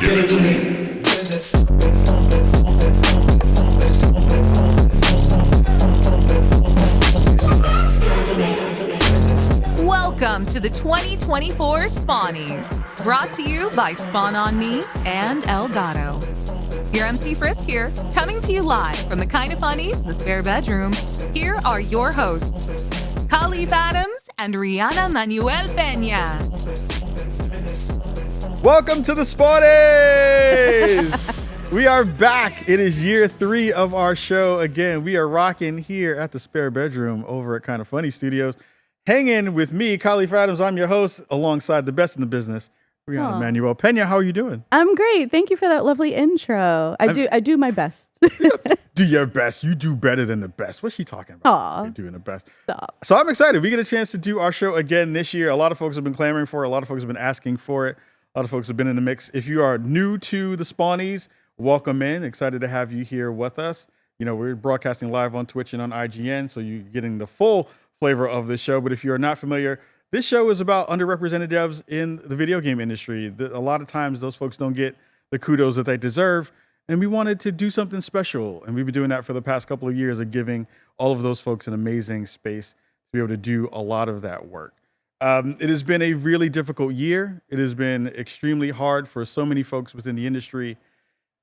Give it to me. Welcome to the 2024 Spawnies, brought to you by Spawn on Me and Elgato. Your MC Frisk here, coming to you live from the Kinda Funnies, the spare bedroom. Here are your hosts, Kahlief and Riana Manuel-Pena. Welcome to the Spawnies! We are back. It is year 3 of our show. Again, we are rocking here at the spare bedroom over at Kinda Funny Studios. Hanging with me, Kahlief. I'm your host, alongside the best in the business, Riana Manuel-Pena. How are you doing? I'm great. Thank you for that lovely intro. I do my best. Do your best. You do better than the best. What's she talking about? Aw. You're doing the best. Stop. So I'm excited. We get a chance to do our show again this year. A lot of folks have been clamoring for it. A lot of folks have been asking for it. A lot of folks have been in the mix. If you are new to the Spawnies, welcome in. Excited to have you here with us. You know, we're broadcasting live on Twitch and on IGN, so you're getting the full flavor of the show. But if you're not familiar, this show is about underrepresented devs in the video game industry. A lot of times those folks don't get the kudos that they deserve, and we wanted to do something special. And we've been doing that for the past couple of years of giving all of those folks an amazing space to be able to do a lot of that work. It has been a really difficult year. It has been extremely hard for so many folks within the industry,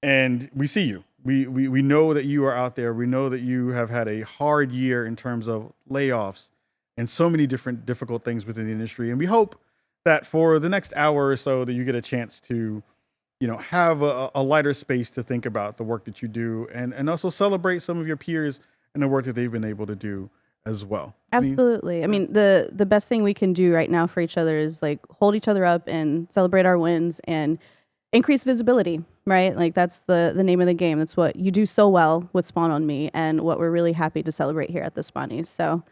and we see you. We know that you are out there. We know that you have had a hard year in terms of layoffs and so many different difficult things within the industry. And we hope that for the next hour or so that you get a chance to, you know, have a lighter space to think about the work that you do, and also celebrate some of your peers and the work that they've been able to do as well. Absolutely. I mean, the best thing we can do right now for each other is like hold each other up and celebrate our wins and increase visibility, right? Like that's the name of the game. That's what you do so well with Spawn on Me, and what we're really happy to celebrate here at the Spawnies. So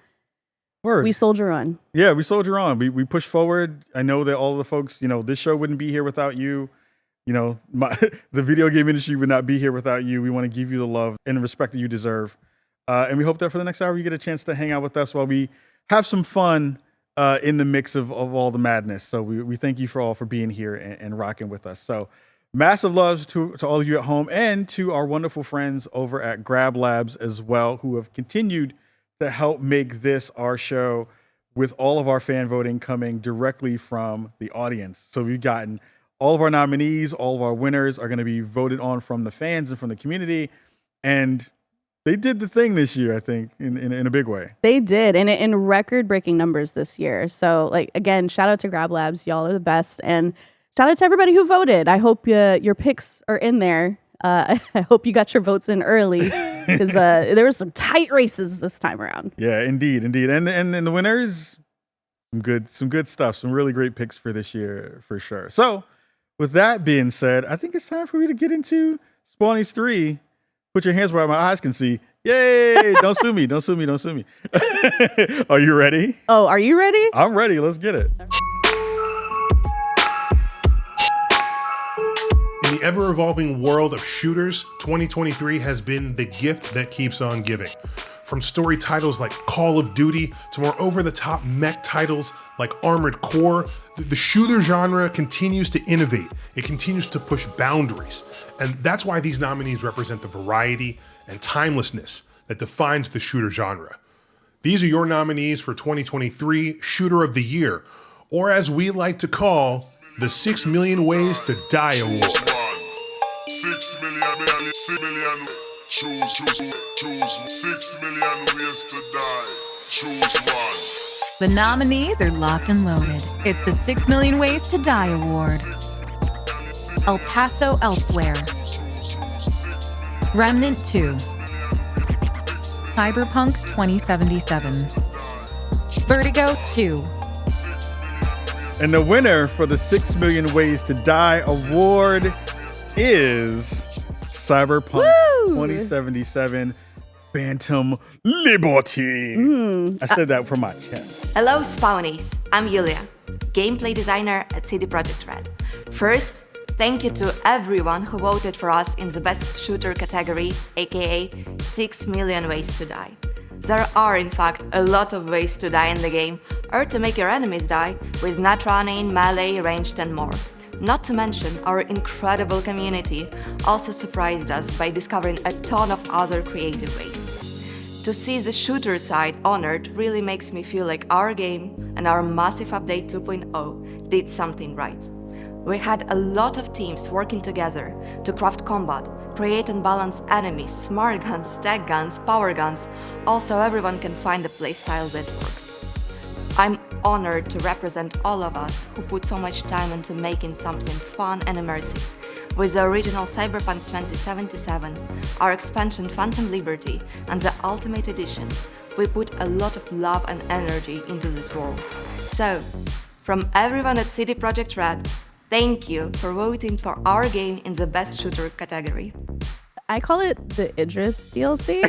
we soldier on. Yeah, we soldier on. We push forward. I know that all of the folks, you know, this show wouldn't be here without you. You know, the video game industry would not be here without you. We want to give you the love and the respect that you deserve. And we hope that for the next hour, you get a chance to hang out with us while we have some fun in the mix of all the madness. So we thank you for being here and rocking with us. So massive love to all of you at home, and to our wonderful friends over at Grab Labs as well, who have continued to help make this our show, with all of our fan voting coming directly from the audience. So we've gotten all of our nominees, all of our winners are going to be voted on from the fans and from the community. And they did the thing this year, I think, in a big way. They did, and in record-breaking numbers this year. So, like, again, shout out to Grab Labs. Y'all are the best. And shout out to everybody who voted. I hope your picks are in there. I hope you got your votes in early, because there were some tight races this time around. Yeah, indeed. And the winners, some good stuff. Some really great picks for this year, for sure. So, with that being said, I think it's time for me to get into Spawnies 3. Put your hands where my eyes can see. Yay! Don't sue me. Don't sue me. Don't sue me. Are you ready? Oh, are you ready? I'm ready. Let's get it. In the ever-evolving world of shooters, 2023 has been the gift that keeps on giving. From story titles like Call of Duty to more over-the-top mech titles like Armored Core, the shooter genre continues to innovate. It continues to push boundaries. And that's why these nominees represent the variety and timelessness that defines the shooter genre. These are your nominees for 2023 Shooter of the Year, or as we like to call, the 6 Million Ways to Die Award. 6 million. Choose 6 million ways to die. Choose one. The nominees are locked and loaded. It's the 6 Million Ways to Die Award. El Paso Elsewhere. Remnant 2. Cyberpunk 2077. Vertigo 2. And the winner for the 6 Million Ways to Die Award is Cyberpunk 2077 Phantom Liberty. I said that from my chest. Hello, Spawnies. I'm Yulia, gameplay designer at CD Projekt Red. First, thank you to everyone who voted for us in the best shooter category, aka 6 Million Ways to Die. There are, in fact, a lot of ways to die in the game, or to make your enemies die, with nat running, melee, ranged and more. Not to mention, our incredible community also surprised us by discovering a ton of other creative ways. To see the shooter side honored really makes me feel like our game and our massive update 2.0 did something right. We had a lot of teams working together to craft combat, create and balance enemies, smart guns, tech guns, power guns, also everyone can find a playstyle that works. I'm honored to represent all of us who put so much time into making something fun and immersive. With the original Cyberpunk 2077, our expansion Phantom Liberty, and the Ultimate Edition, we put a lot of love and energy into this world. So, from everyone at CD Projekt Red, thank you for voting for our game in the Best Shooter category. I call it the Idris DLC.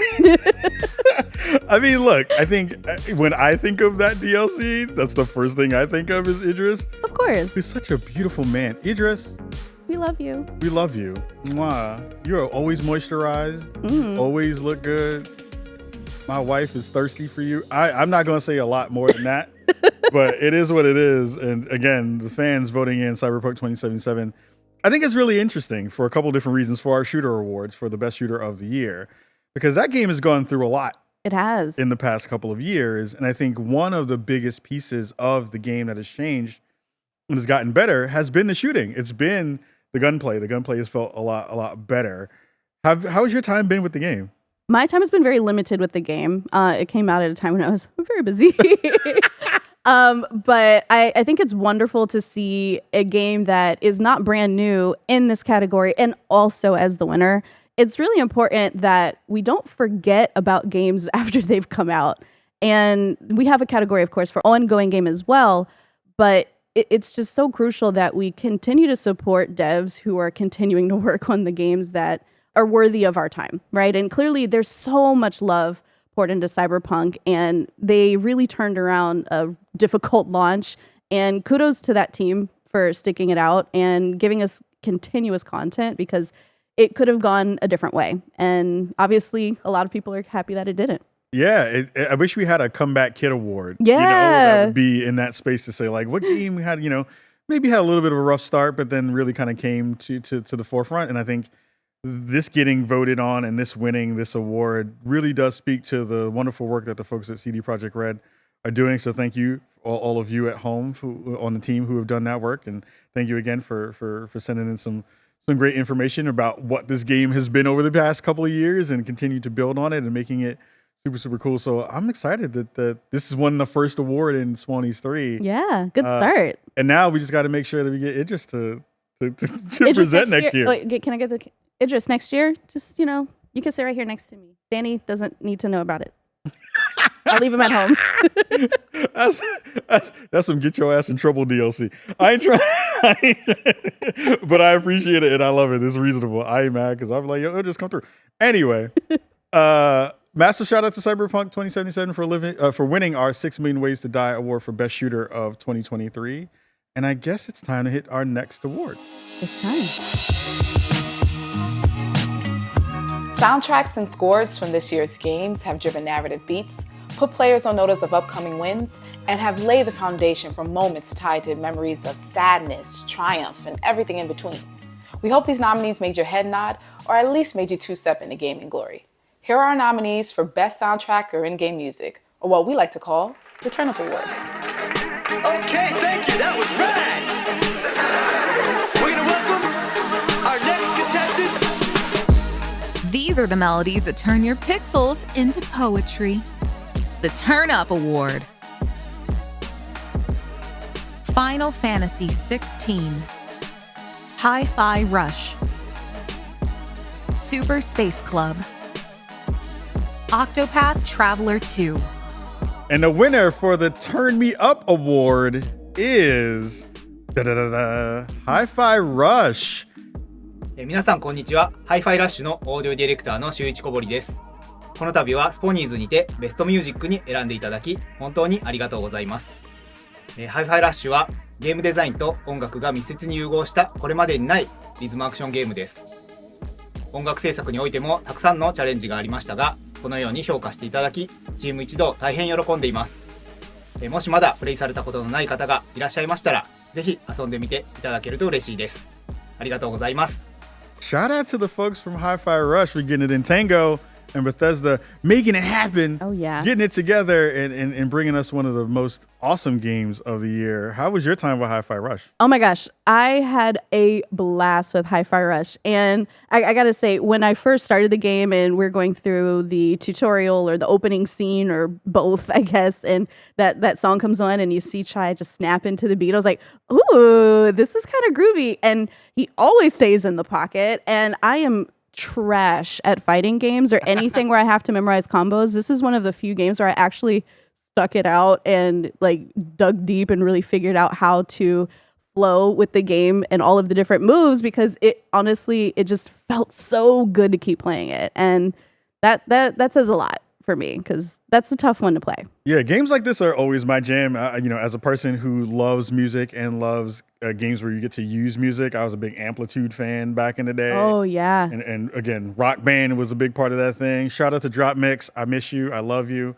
I mean, look, I think when I think of that DLC, that's the first thing I think of is Idris. Of course. He's such a beautiful man. Idris, We love you. we love you. Mwah. You're always moisturized, always look good. My wife is thirsty for you. I'm not going to say a lot more than that, but it is what it is. And again, the fans voting in Cyberpunk 2077, I think it's really interesting for a couple different reasons for our shooter awards for the best shooter of the year, because that game has gone through a lot. It has. In the past couple of years. And I think one of the biggest pieces of the game that has changed and has gotten better has been the shooting. It's been the gunplay. The gunplay has felt a lot better. How's your time been with the game? My time has been very limited with the game. It came out at a time when I was very busy. But I think it's wonderful to see a game that is not brand new in this category and also as the winner. It's really important that we don't forget about games after they've come out. And we have a category, of course, for ongoing game as well. But it's just so crucial that we continue to support devs who are continuing to work on the games that are worthy of our time, right? And clearly there's so much love poured into Cyberpunk, and they really turned around a difficult launch. And kudos to that team for sticking it out and giving us continuous content, because it could have gone a different way. And obviously, a lot of people are happy that it didn't. Yeah, I wish we had a comeback kid award. Yeah. That would be in that space to say, like, what game had, maybe had a little bit of a rough start, but then really kind of came to the forefront. And I think this getting voted on and this winning this award really does speak to the wonderful work that the folks at CD Projekt Red are doing. So thank you, all of you at home on the team who have done that work. And thank you again for sending in some great information about what this game has been over the past couple of years and continue to build on it and making it super cool. So I'm excited that this is won the first award in Spawnies 3. Yeah, good start. And now we just got to make sure that we get Idris to Idris present next year. Wait, can I get the Idris next year? Just, you can sit right here next to me. Danny doesn't need to know about it. I'll leave him at home. That's some get your ass in trouble DLC. I ain't trying, but I appreciate it and I love it. It's reasonable. I ain't mad because I'm like, yo, just come through. Anyway, massive shout out to Cyberpunk 2077 for winning our 6 Million Ways to Die award for Best Shooter of 2023. And I guess it's time to hit our next award. It's time. Soundtracks and scores from this year's games have driven narrative beats, put players on notice of upcoming wins, and have laid the foundation for moments tied to memories of sadness, triumph, and everything in between. We hope these nominees made your head nod, or at least made you two-step into gaming glory. Here are our nominees for Best Soundtrack or In-Game Music, or what we like to call the Turnip Award. Okay, thank you. That was rad. We're gonna welcome our next contestant. These are the melodies that turn your pixels into poetry. The Turn Up Award. Final Fantasy 16. Hi-Fi Rush. Super Space Club. Octopath Traveler 2. And the winner for the Turn Me Up Award is Hi-Fi Rush. 皆さんこんにちは。ハイファイラッシュのオーディオディレクターの周一小堀です。この度はスポニーズにてベストミュージックに選んでいただき本当にありがとうございます。ハイファイラッシュはゲームデザインと音楽が密接に融合したこれまでにないリズムアクションゲームです。音楽制作においてもたくさんのチャレンジがありましたが、このように評価していただきチーム一同大変喜んでいます。もしまだプレイされたことのない方がいらっしゃいましたらぜひ遊んでみていただけると嬉しいです。ありがとうございます。Shout out to the folks from Hi-Fi Rush for getting it in Tango and Bethesda, making it happen. Oh, yeah. Getting it together and bringing us one of the most awesome games of the year. How was your time with Hi-Fi Rush? Oh my gosh, I had a blast with Hi-Fi Rush. And I gotta say, when I first started the game and we're going through the tutorial or the opening scene or both, I guess, and that song comes on and you see Chai just snap into the beat, I was like, ooh, this is kind of groovy. And he always stays in the pocket. And I am trash at fighting games or anything where I have to memorize combos. This is one of the few games where I actually stuck it out and like dug deep and really figured out how to flow with the game and all of the different moves, because it honestly, it just felt so good to keep playing it. And that says a lot for me, because that's a tough one to play. Yeah, games like this are always my jam. As a person who loves music and loves games where you get to use music, I was a big Amplitude fan back in the day. Oh, yeah. And again, Rock Band was a big part of that thing. Shout out to Drop Mix. I miss you. I love you.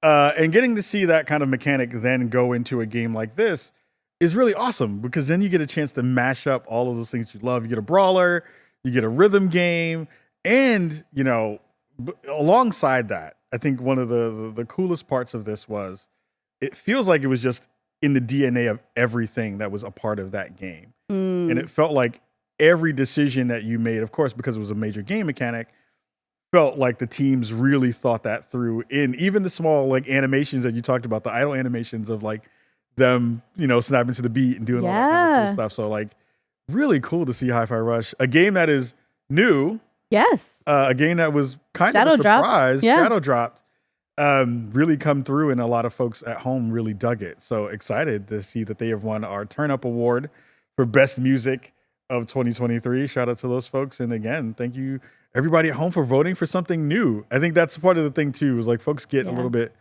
And getting to see that kind of mechanic then go into a game like this is really awesome, because then you get a chance to mash up all of those things you love. You get a brawler, you get a rhythm game, and, alongside that, I think one of the coolest parts of this was it feels like it was just in the DNA of everything that was a part of that game. And it felt like every decision that you made, of course, because it was a major game mechanic, felt like the teams really thought that through. In even the small like animations that you talked about, the idle animations of like them, snapping to the beat and doing all that kind of cool stuff. So like really cool to see Hi-Fi Rush, a game that is new. Yes. A game that was kind of a surprise. Shadow dropped. Really come through, and a lot of folks at home really dug it. So excited to see that they have won our Turn Up Award for Best Music of 2023. Shout out to those folks. And again, thank you everybody at home for voting for something new. I think that's part of the thing too, is like folks get a little bit,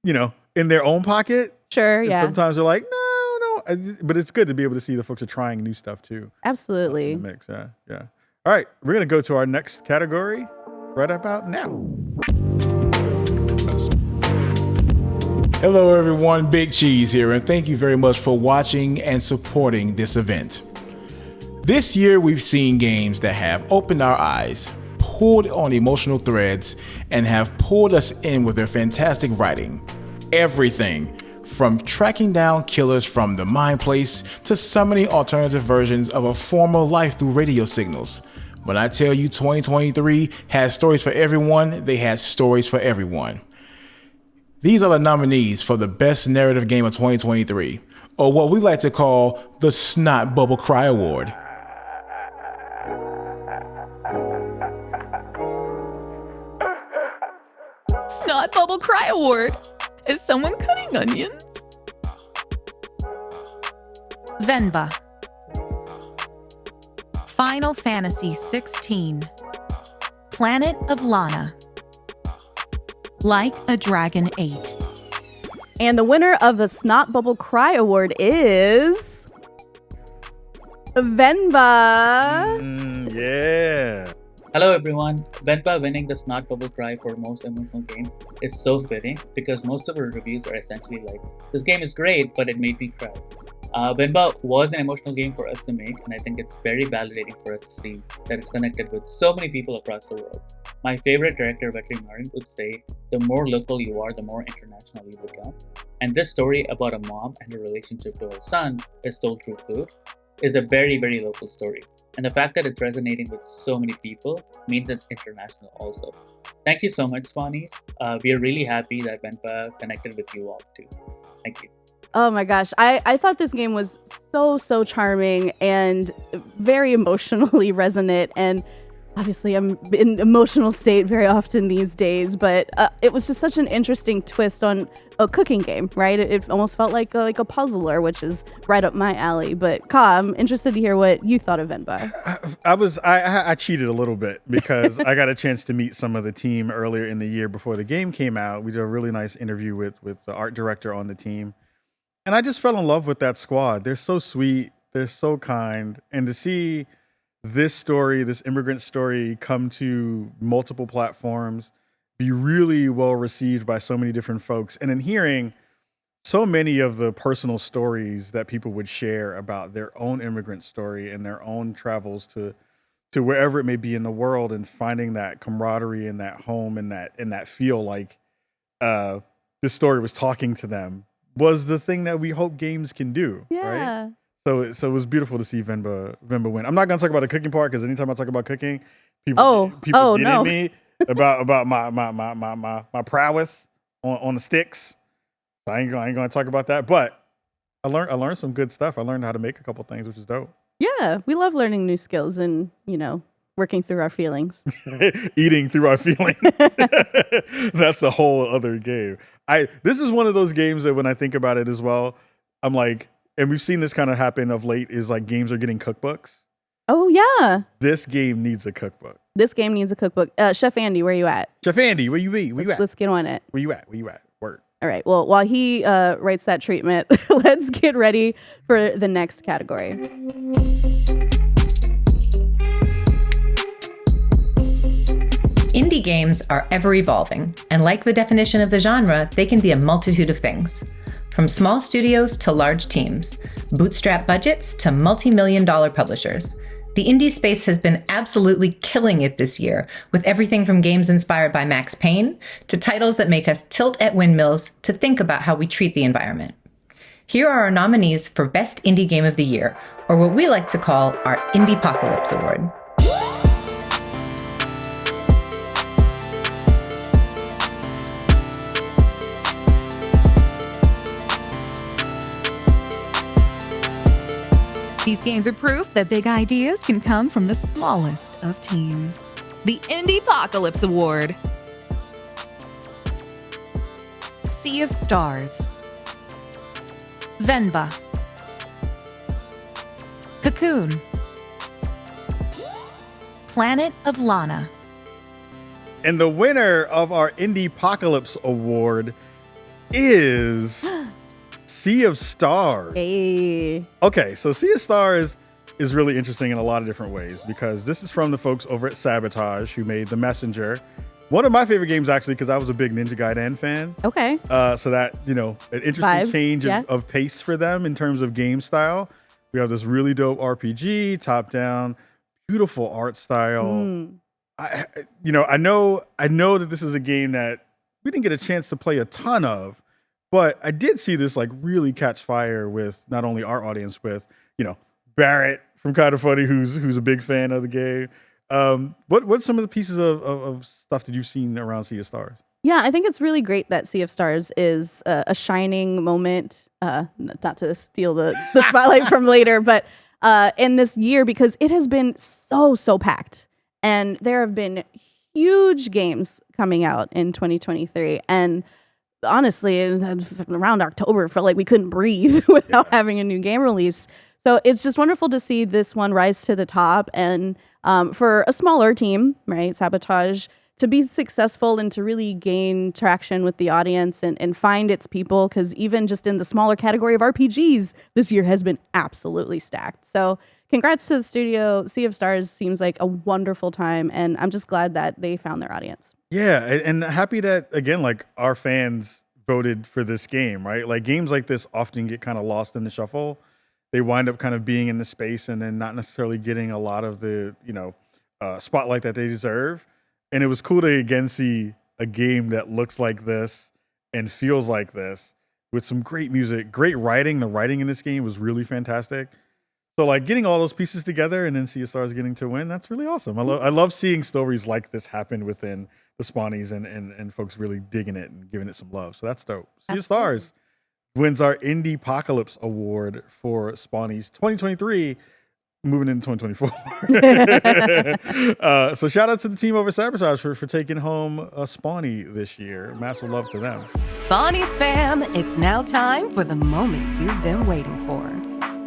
in their own pocket. Sure, and yeah. sometimes they're like, no. But it's good to be able to see the folks are trying new stuff too. Absolutely. In the mix, yeah. All right, we're going to go to our next category right about now. Hello everyone, Big Cheese here, and thank you very much for watching and supporting this event. This year we've seen games that have opened our eyes, pulled on emotional threads, and have pulled us in with their fantastic writing. Everything from tracking down killers from the Mind Place to summoning alternative versions of a former life through radio signals. When I tell you 2023 has stories for everyone, they had stories for everyone. These are the nominees for the Best Narrative Game of 2023, or what we like to call the Snot Bubble Cry Award. Snot Bubble Cry Award. Is someone cutting onions? Venba. Final Fantasy 16. Planet of Lana. Like a Dragon 8. And the winner of the Snot Bubble Cry Award is Venba. Yeah. Hello everyone, Venpa winning the Snot Bubble Cry for most emotional game is so fitting because most of our reviews are essentially like, this game is great, but it made me cry. Venpa was an emotional game for us to make, and I think it's very validating for us to see that it's connected with so many people across the world. My favorite director, veterinarian, would say, the more local you are, the more international you become. And this story about a mom and her relationship to her son is told through food is a very, very local story. And the fact that it's resonating with so many people means it's international also. Thank you so much, Spawnies. We are really happy that Venpa connected with you all too. Thank you. Oh my gosh. I thought this game was so charming and very emotionally resonant. And obviously I'm in emotional state very often these days, but it was just such an interesting twist on a cooking game, right? It almost felt like a puzzler, which is right up my alley. But Ka, I'm interested to hear what you thought of Venba. I cheated a little bit because I got a chance to meet some of the team earlier in the year before the game came out. We did a really nice interview with the art director on the team. And I just fell in love with that squad. They're so sweet. They're so kind. And to see this story, this immigrant story, come to multiple platforms, be really well received by so many different folks. And then hearing so many of the personal stories that people would share about their own immigrant story and their own travels to wherever it may be in the world, and finding that camaraderie in that home and that feel like this story was talking to them was the thing that we hope games can do. Yeah. Right? So it was beautiful to see Venba win. I'm not going to talk about the cooking part, because anytime I talk about cooking, people get at me about my prowess on the sticks. So I ain't going to talk about that. But I learned some good stuff. I learned how to make a couple things, which is dope. Yeah, we love learning new skills and, working through our feelings. Eating through our feelings. That's a whole other game. This is one of those games that when I think about it as well, I'm like, and we've seen this kind of happen of late, is like games are getting cookbooks. Oh, yeah. This game needs a cookbook. This game needs a cookbook. Chef Andy, where you at? Chef Andy, where you at? Let's get on it. Where you at? Word. All right. Well, while he writes that treatment, let's get ready for the next category. Indie games are ever evolving, and like the definition of the genre, they can be a multitude of things. From small studios to large teams, bootstrap budgets to multi-million-dollar publishers. The indie space has been absolutely killing it this year, with everything from games inspired by Max Payne to titles that make us tilt at windmills to think about how we treat the environment. Here are our nominees for Best Indie Game of the Year, or what we like to call our Indie-Pocalypse Award. These games are proof that big ideas can come from the smallest of teams. The Indie-Pocalypse Award. Sea of Stars. Venba. Cocoon. Planet of Lana. And the winner of our Indie-Pocalypse Award is Sea of Stars. Hey. Okay, so Sea of Stars is really interesting in a lot of different ways, because this is from the folks over at Sabotage, who made The Messenger. One of my favorite games, actually, because I was a big Ninja Gaiden fan. Okay. So that, an interesting change of pace for them in terms of game style. We have this really dope RPG, top-down, beautiful art style. I know that this is a game that we didn't get a chance to play a ton of, but I did see this like really catch fire with not only our audience, with Barrett from Kind of Funny, who's a big fan of the game. What's some of the pieces of stuff that you've seen around Sea of Stars? Yeah, I think it's really great that Sea of Stars is a shining moment. Not to steal the spotlight from later, but in this year, because it has been so packed, and there have been huge games coming out in 2023, and honestly, it was around October, felt like we couldn't breathe without having a new game release. So it's just wonderful to see this one rise to the top, and for a smaller team, right, Sabotage, to be successful and to really gain traction with the audience and find its people, because even just in the smaller category of RPGs, this year has been absolutely stacked. So congrats to the studio. Sea of Stars seems like a wonderful time, and I'm just glad that they found their audience. Yeah, and happy that, again, like our fans voted for this game, right? Like games like this often get kind of lost in the shuffle. They wind up kind of being in the space and then not necessarily getting a lot of the, spotlight that they deserve. And it was cool to again see a game that looks like this and feels like this, with some great music, great writing. The writing in this game was really fantastic. So like getting all those pieces together and then Sea of Stars getting to win, that's really awesome. I love seeing stories like this happen within the Spawnies and folks really digging it and giving it some love. So that's dope. Sea of Stars wins our Indie-Pocalypse Award for Spawnies 2023, moving into 2024. So shout out to the team over Sabotage for taking home a Spawnie this year. Massive love to them. Spawnies fam, it's now time for the moment you've been waiting for.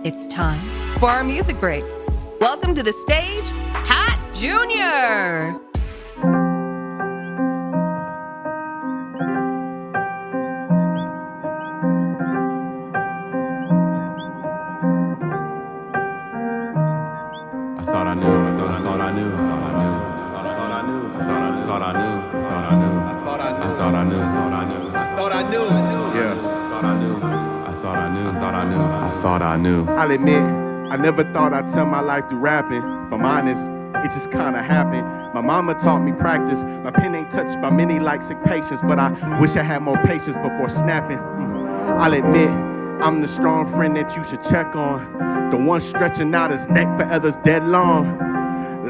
It's time for our music break. Welcome to the stage, Hat Jr. I thought I knew. thought I knew. I'll admit, I never thought I'd turn my life through rapping. If I'm honest, it just kinda happened. My mama taught me practice. My pen ain't touched by many like sick patience, but I wish I had more patience before snapping. I'll admit, I'm the strong friend that you should check on. The one stretching out his neck for others dead long.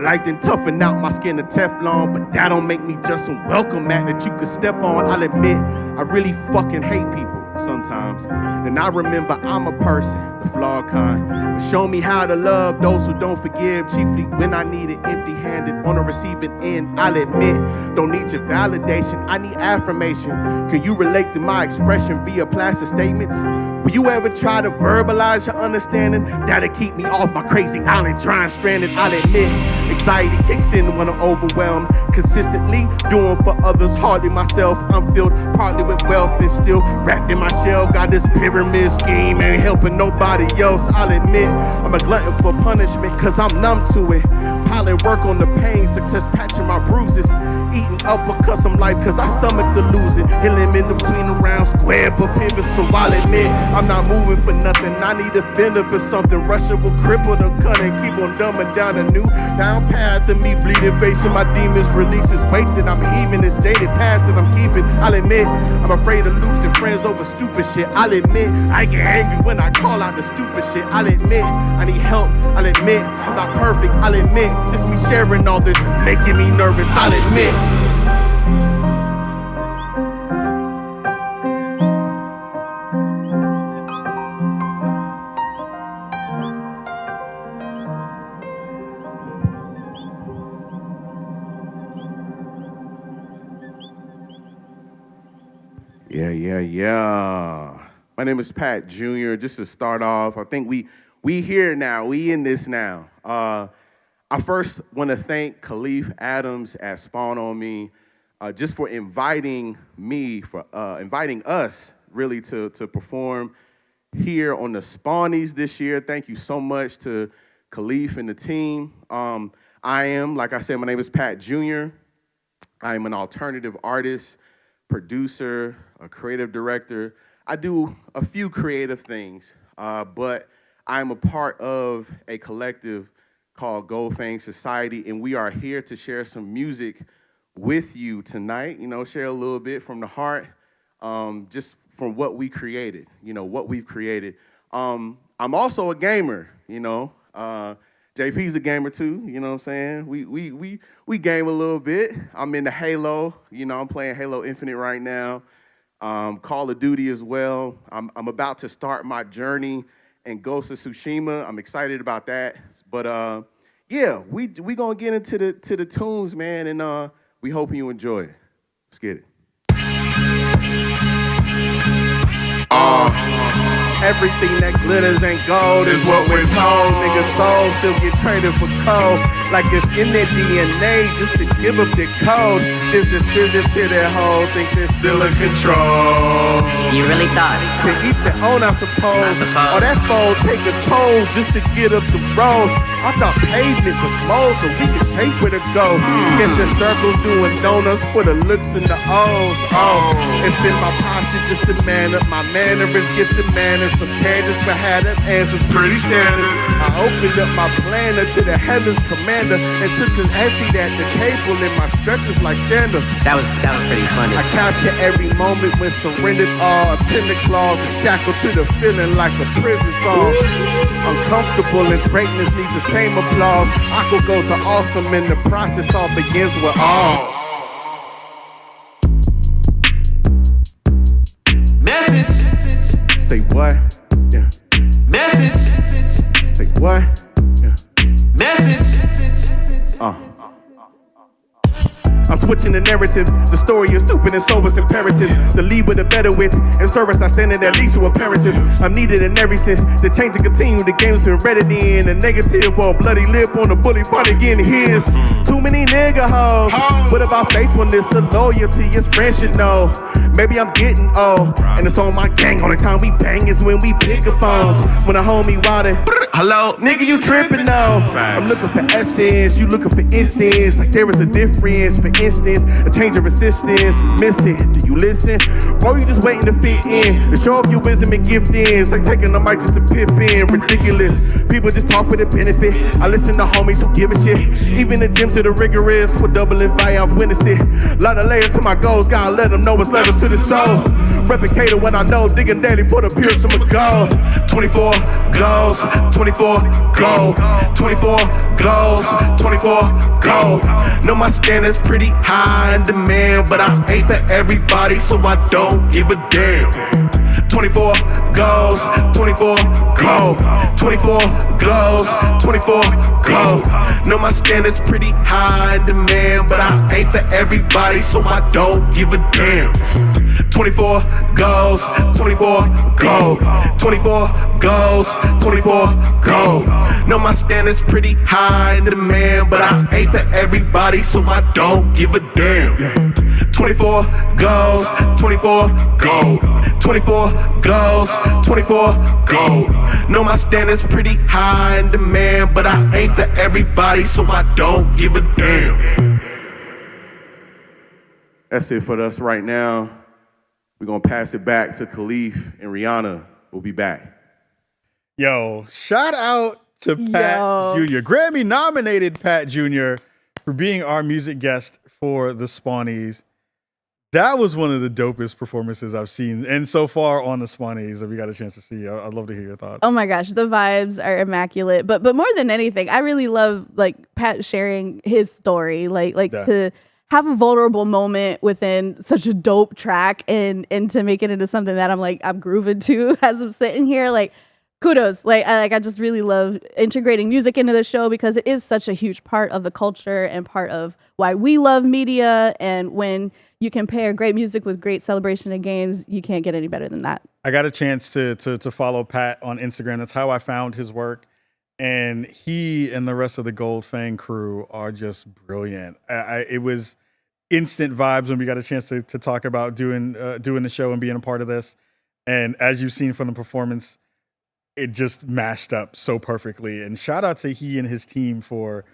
Light and toughen out my skin to Teflon, but that don't make me just some welcome mat that you could step on. I'll admit, I really fucking hate people sometimes. Then I remember I'm a person, the flawed kind. But show me how to love those who don't forgive, chiefly when I need it empty-handed on the receiving end. I'll admit, don't need your validation, I need affirmation. Can you relate to my expression via plastic statements? Will you ever try to verbalize your understanding? That'll keep me off my crazy island, trying stranded. I'll admit, anxiety kicks in when I'm overwhelmed. Consistently doing for others, hardly myself. I'm filled partly with wealth and still wrapped in my shell. Got this pyramid scheme, ain't helping nobody else. I'll admit, I'm a glutton for punishment, cause I'm numb to it. Piling work on the pain, success patching my bruises. Eating uppercuts, I'm like, cause I stomach the losing. Hitting in between the round square, but pivot, so I'll admit, I'm not moving for nothing. I need a fender for something. Russia will cripple the cunning, keep on dumbing down a new down path of me bleeding, facing my demons, releases weight that I'm heaving, this jaded past that I'm keeping. I'll admit, I'm afraid of losing friends over stupid shit. I'll admit, I get angry when I call out the stupid shit. I'll admit, I need help. I'll admit, I'm not perfect. I'll admit, just me sharing all this is making me nervous. I'll admit. Yeah. My name is Pat Jr. Just to start off, I think we here now. We in this now. I first want to thank Kahlief Adams at Spawn on Me just for inviting us really to perform here on the Spawnies this year. Thank you so much to Kahlief and the team. I am, like I said, my name is Pat Jr. I am an alternative artist, producer, a creative director. I do a few creative things, but I'm a part of a collective called Gold Fang Society, and we are here to share some music with you tonight, share a little bit from the heart, just from what we created, what we've created. I'm also a gamer, JP's a gamer too, you know what I'm saying? We game a little bit. I'm into Halo, I'm playing Halo Infinite right now. Call of Duty as well. I'm about to start my journey in Ghost of Tsushima. I'm excited about that. But yeah, we gonna get into the tunes, man, and we hope you enjoy it. Let's get it. Everything that glitters ain't gold is what we're told. Niggas' souls still get traded for cold, like it's in their DNA just to give up their code. This is scissor to their whole, think they're still in control. You really thought? To each their own, I suppose. Or that fold take a toll just to get up the road. I thought pavement was mold so we could shape where to go. Guess your circles doing donuts for the looks and the O's. Oh, it's in my posture just to man up. My mannerisms get the manners. Some tangents, but had them answers pretty standard. I opened up my planner to the heavens commander and took his seat at the table in my stretchers like stand-up. That was pretty funny. I capture every moment when surrendered all. A tender claws and shackled to the feeling like a prison song. Uncomfortable and greatness needs the same applause. Aqua goes to awesome and the process all begins with all. Message. Say what? Yeah. Message. Say what? Yeah. Message. I'm switching the narrative. The story is stupid and so it's imperative. The lead with a better wit and service not standing at least to imperatives. I'm needed in every sense. The change to continue. The game's been redded in a negative or a bloody lip on a bully part again. His too many nigga hoes. What about faithfulness or loyalty? It's friends should know. Maybe I'm getting old and it's on my gang. Only time we bang is when we pick a phones. When a homie wildin', Hello, nigga, you tripping now. I'm looking for essence, you looking for incense. Like there is a difference. For instance, a change of resistance is missing. Do you listen? Or you just waiting to fit in? To show off your wisdom and giftings. Like taking the mic just to pip in. Ridiculous. People just talk for the benefit. I listen to homies who give a shit. Even the gyms are the rigorous. With doubling value, I've witnessed it. Lot of layers to my goals. Gotta let them know it's levels to the soul. Replicator when I know. Digging daily for the pure some gold. 24 goals. 24 gold, 24 goals, 24 gold. Know my standards pretty high in demand, but I ain't for everybody, so I don't give a damn. 24 goals, 24 gold, 24 goals, 24 gold. Know my standards pretty high in demand, but I ain't for everybody, so I don't give a damn. 24 goals, 24 gold, 24 goals, 24 gold. Know my standards pretty high in demand, but I ain't for everybody, so I don't give a damn. 24 goals, 24 gold, 24 goals, 24 gold. Know my standards pretty high in demand, but I ain't for everybody, so I don't give a damn. That's it for us right now. We're going to pass it back to Kahlief and Riana. We'll be back. Yo, shout out to Pat Jr. Grammy-nominated Pat Jr. for being our music guest for the Spawnies. That was one of the dopest performances I've seen, and so far on the Spawnies that we got a chance to see. I'd love to hear your thoughts. Oh my gosh, the vibes are immaculate. But more than anything, I really love like Pat sharing his story, to have a vulnerable moment within such a dope track and to make it into something that I'm grooving to as I'm sitting here. Like, kudos. I just really love integrating music into the show because it is such a huge part of the culture and part of why we love media. And when you can pair great music with great celebration of games, you can't get any better than that. I got a chance to follow Pat on Instagram. That's how I found his work. And he and the rest of the Gold Fang crew are just brilliant. It was instant vibes when we got a chance to talk about doing the show and being a part of this. And as you've seen from the performance, it just mashed up so perfectly. And shout out to he and his team for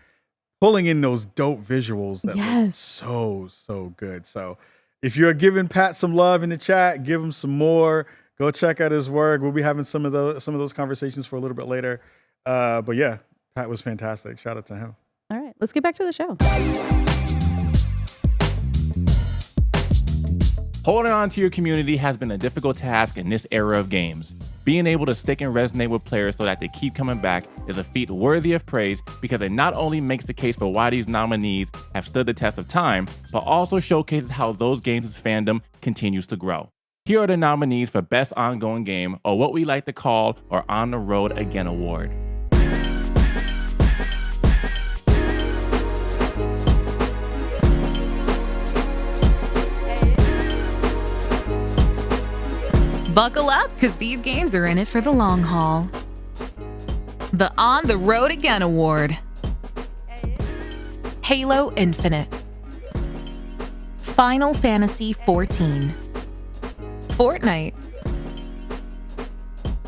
pulling in those dope visuals that were so good. So if you're giving Pat some love in the chat, give him some more. Go check out his work. We'll be having some of those conversations for a little bit later. But yeah, Pat was fantastic. Shout out to him. All right, let's get back to the show. Holding on to your community has been a difficult task in this era of games. Being able to stick and resonate with players so that they keep coming back is a feat worthy of praise because it not only makes the case for why these nominees have stood the test of time, but also showcases how those games' fandom continues to grow. Here are the nominees for Best Ongoing Game, or what we like to call our On the Road Again Award. Buckle up, because these games are in it for the long haul. The On the Road Again Award. Halo Infinite. Final Fantasy XIV. Fortnite.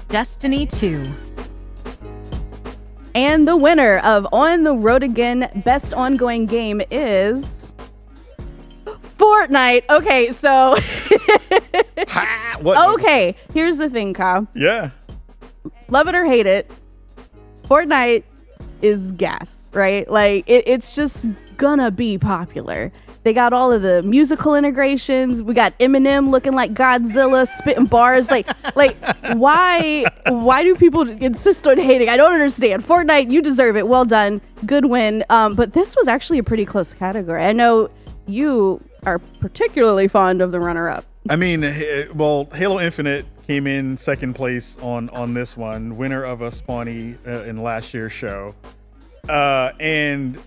Destiny 2. And the winner of On the Road Again Best Ongoing Game is Fortnite. Okay, so okay, here's the thing, Kyle. Yeah. Love it or hate it, Fortnite is gas, right? Like it's just gonna be popular. They got all of the musical integrations. We got Eminem looking like Godzilla, spitting bars. Like why do people insist on hating? I don't understand. Fortnite, you deserve it. Well done. Good win. But this was actually a pretty close category. I know you are particularly fond of the runner-up. I mean, well, Halo Infinite came in second place on this one, winner of a Spawnie in last year's show. And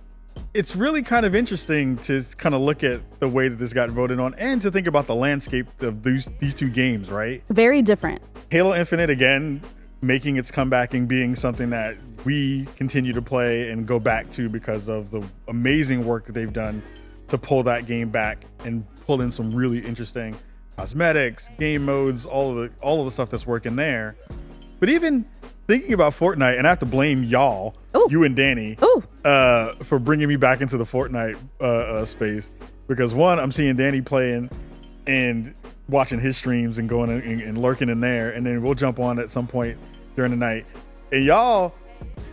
it's really kind of interesting to kind of look at the way that this got voted on and to think about the landscape of these two games, right? Very different. Halo Infinite, again, making its comeback and being something that we continue to play and go back to because of the amazing work that they've done to pull that game back and pull in some really interesting cosmetics, game modes, all of the stuff that's working there. But even thinking about Fortnite, and I have to blame y'all, you and Danny, for bringing me back into the Fortnite space. Because one, I'm seeing Danny playing and watching his streams and going and lurking in there, and then we'll jump on at some point during the night. And y'all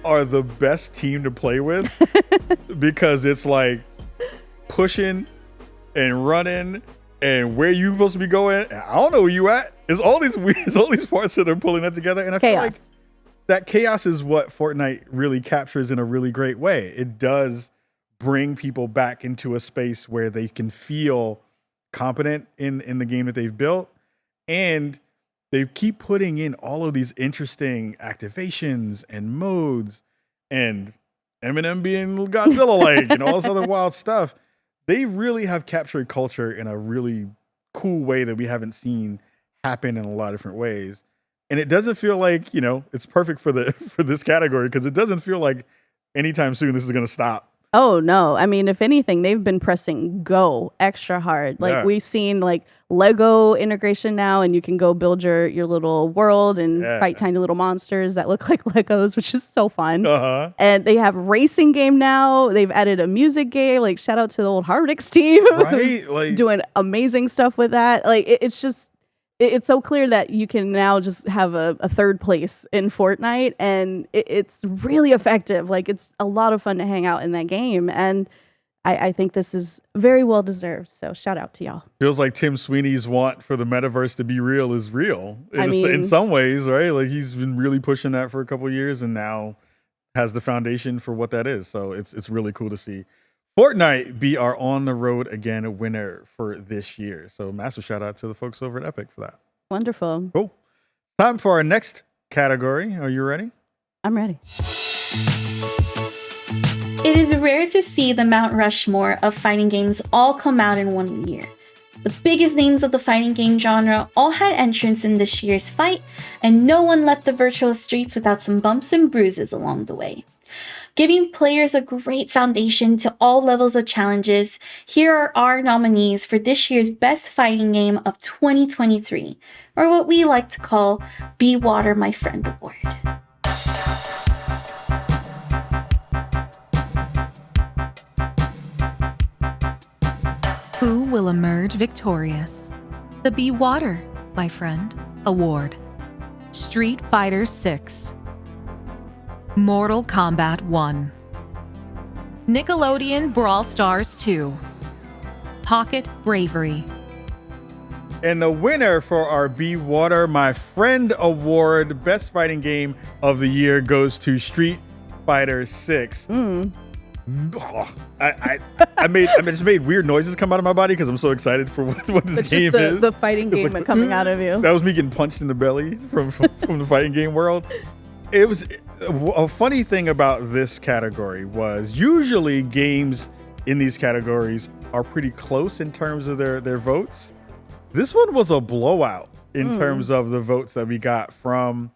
are the best team to play with because it's like pushing and running and where you supposed to be going. I don't know where you at. It's all these parts that are pulling that together, and I feel like that chaos is what Fortnite really captures in a really great way. It does bring people back into a space where they can feel competent in the game that they've built, and they keep putting in all of these interesting activations and modes and Eminem being Godzilla-like and all this other wild stuff. They really have captured culture in a really cool way that we haven't seen happen in a lot of different ways. And it doesn't feel like, it's perfect for this category because it doesn't feel like anytime soon this is going to stop. Oh, no. I mean, if anything, they've been pressing go extra hard. Like we've seen like Lego integration now, and you can go build your little world and fight tiny little monsters that look like Legos, which is so fun. And they have racing game now. They've added a music game. Like shout out to the old Harmonix team. Right? Like doing amazing stuff with that. Like it's just, it's so clear that you can now just have a third place in Fortnite, and it's really effective. Like it's a lot of fun to hang out in that game, and I think this is very well deserved. So shout out to y'all. Feels like Tim Sweeney's want for the metaverse to be real is real in some ways, right? Like he's been really pushing that for a couple of years, and now has the foundation for what that is. So it's really cool to see Fortnite be our on the road again winner for this year. So massive shout out to the folks over at Epic for that. Wonderful. Cool. Time for our next category. Are you ready? I'm ready. It is rare to see the Mount Rushmore of fighting games all come out in one year. The biggest names of the fighting game genre all had entrance in this year's fight, and no one left the virtual streets without some bumps and bruises along the way. Giving players a great foundation to all levels of challenges, here are our nominees for this year's Best Fighting Game of 2023, or what we like to call Be Water My Friend Award. Who will emerge victorious? The Be Water My Friend Award. Street Fighter 6. Mortal Kombat 1. Nickelodeon Brawl Stars 2. Pocket Bravery. And the winner for our Be Water My Friend Award, Best Fighting Game of the Year, goes to Street Fighter 6. I just made weird noises come out of my body because I'm so excited for what this game is. The fighting game like, coming out of you. That was me getting punched in the belly from the fighting game world. It was a funny thing about this category was usually games in these categories are pretty close in terms of their votes. This one was a blowout in terms of the votes that we got from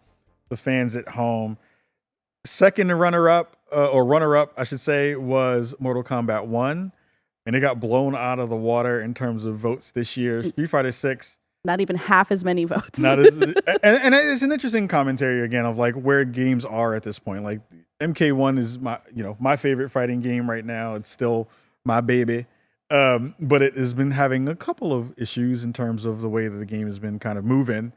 the fans at home. Second runner-up, I should say, was Mortal Kombat 1, and it got blown out of the water in terms of votes this year. Street Fighter 6. Not even half as many votes. And it's an interesting commentary again of like where games are at this point. Like MK1 is my favorite fighting game right now. It's still my baby. But it has been having a couple of issues in terms of the way that the game has been kind of moving.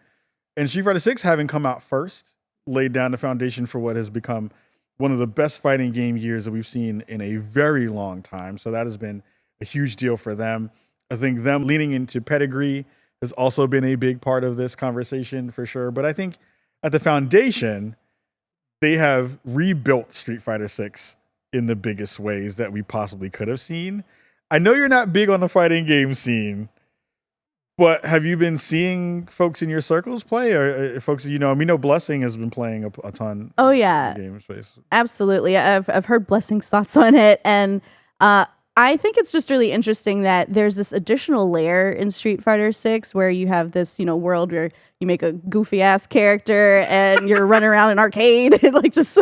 And Street Fighter 6 having come out first, laid down the foundation for what has become one of the best fighting game years that we've seen in a very long time. So that has been a huge deal for them. I think them leaning into pedigree has also been a big part of this conversation for sure. But I think at the foundation, they have rebuilt Street Fighter 6 in the biggest ways that we possibly could have seen. I know you're not big on the fighting game scene, but have you been seeing folks in your circles play, or folks we know Blessing has been playing a ton? Oh yeah, game space. Absolutely. I've heard Blessing's thoughts on it, and I think it's just really interesting that there's this additional layer in Street Fighter 6 where you have this, world where you make a goofy ass character and you're running around an arcade, and like just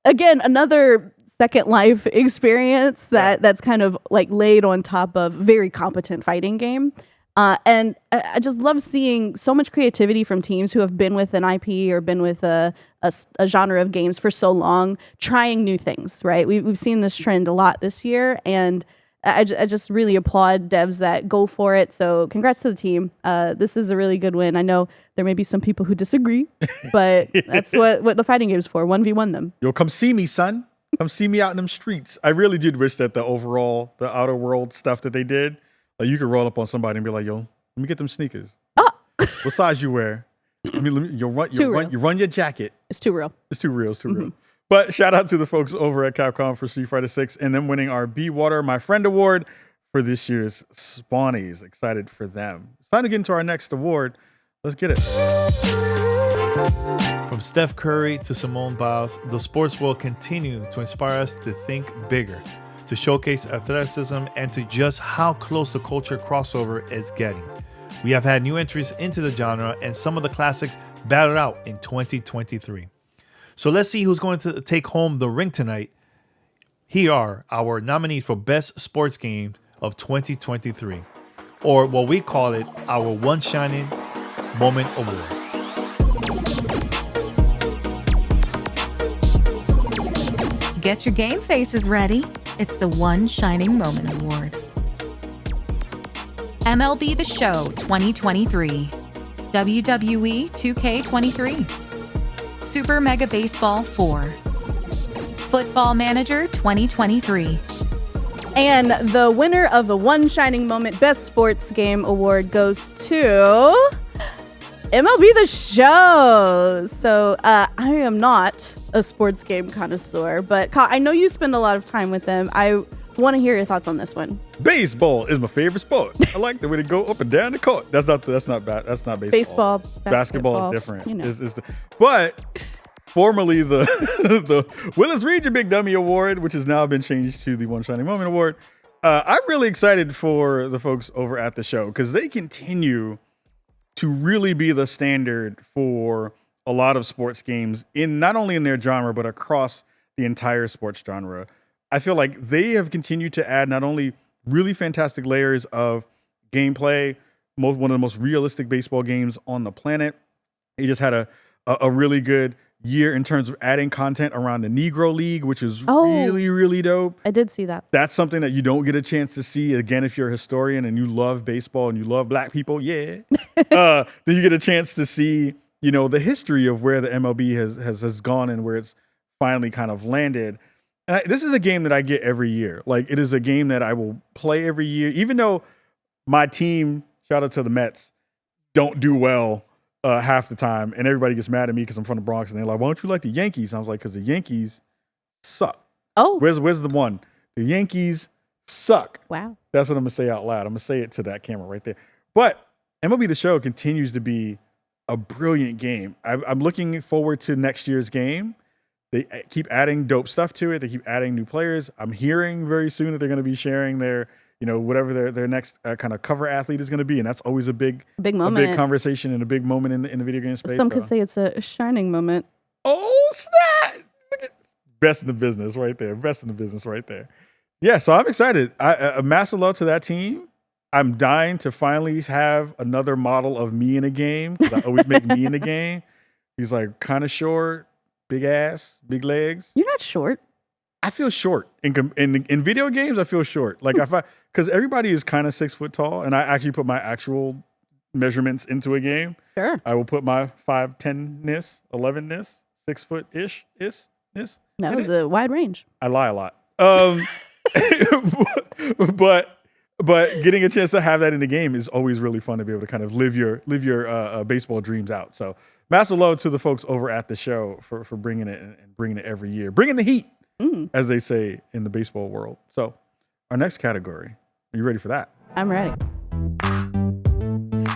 again another Second Life experience that's kind of like laid on top of very competent fighting game. And I just love seeing so much creativity from teams who have been with an IP or been with a genre of games for so long, trying new things, right? We've seen this trend a lot this year, and I just really applaud devs that go for it. So congrats to the team. This is a really good win. I know there may be some people who disagree, but that's what the fighting game's for. 1v1 them. Yo, come see me, son. Come see me out in them streets. I really did wish that the Outer World stuff that they did, like you could roll up on somebody and be like, yo, let me get them sneakers. What size you wear? You run your jacket. It's too real. It's too real. But shout out to the folks over at Capcom for Street Fighter 6 and them winning our Be Water My Friend Award for this year's Spawnies. Excited for them. It's time to get into our next award. Let's get it. From Steph Curry to Simone Biles, the sports world continue to inspire us to think bigger, to showcase athleticism, and to just how close the culture crossover is getting. We have had new entries into the genre, and some of the classics battled out in 2023. So let's see who's going to take home the ring tonight. Here are our nominees for Best Sports Games of 2023, or what we call it, our One Shining Moment Award. Get your game faces ready. It's the One Shining Moment Award. MLB The Show 2023. WWE 2K23. Super Mega Baseball 4. Football Manager 2023. And the winner of the One Shining Moment Best Sports Game Award goes to MLB The Show. So I am not a sports game connoisseur, but I know you spend a lot of time with them. I want to hear your thoughts on this one. Baseball is my favorite sport. I like the way they go up and down the court. That's not baseball. Basketball is different. You know. But formerly the Willis Reed Your Big Dummy Award, which has now been changed to the One Shining Moment Award. I'm really excited for the folks over at the show because they continue to really be the standard for a lot of sports games, in not only in their genre but across the entire sports genre. I feel like they have continued to add not only really fantastic layers of gameplay, one of the most realistic baseball games on the planet. They just had a really good year in terms of adding content around the Negro League, which is really, really dope. I did see that. That's something that you don't get a chance to see. Again, if you're a historian and you love baseball and you love black people, then you get a chance to see, the history of where the MLB has gone and where it's finally kind of landed. And this is a game that I get every year. Like, it is a game that I will play every year, even though my team, shout out to the Mets, don't do well half the time, and everybody gets mad at me because I'm from the Bronx, and they're like, "Why don't you like the Yankees?" I was like, "Because the Yankees suck." Oh, where's the one? The Yankees suck. Wow, that's what I'm gonna say out loud. I'm gonna say it to that camera right there. But MLB The Show continues to be a brilliant game. I'm looking forward to next year's game. They keep adding dope stuff to it. They keep adding new players. I'm hearing very soon that they're going to be sharing their, whatever their next kind of cover athlete is going to be, and that's always a big moment, a big conversation and a big moment in the video game space. Some could say it's a shining moment. Oh snap! Best in the business right there. Best in the business right there. Yeah, so I'm excited. A massive love to that team. I'm dying to finally have another model of me in a game, because I always make me in a game. He's like kind of short, big ass, big legs. You're not short. I feel short in video games. I feel short. Like because everybody is kind of 6 foot tall, and I actually put my actual measurements into a game. Sure. I will put my 5'10"-ness, 11'-ness, 6 foot ish. That was a wide range. I lie a lot. But getting a chance to have that in the game is always really fun to be able to kind of live your baseball dreams out. So massive love to the folks over at the show for bringing it and bringing it every year, bringing the heat, as they say in the baseball world. So our next category, are you ready for that? I'm ready.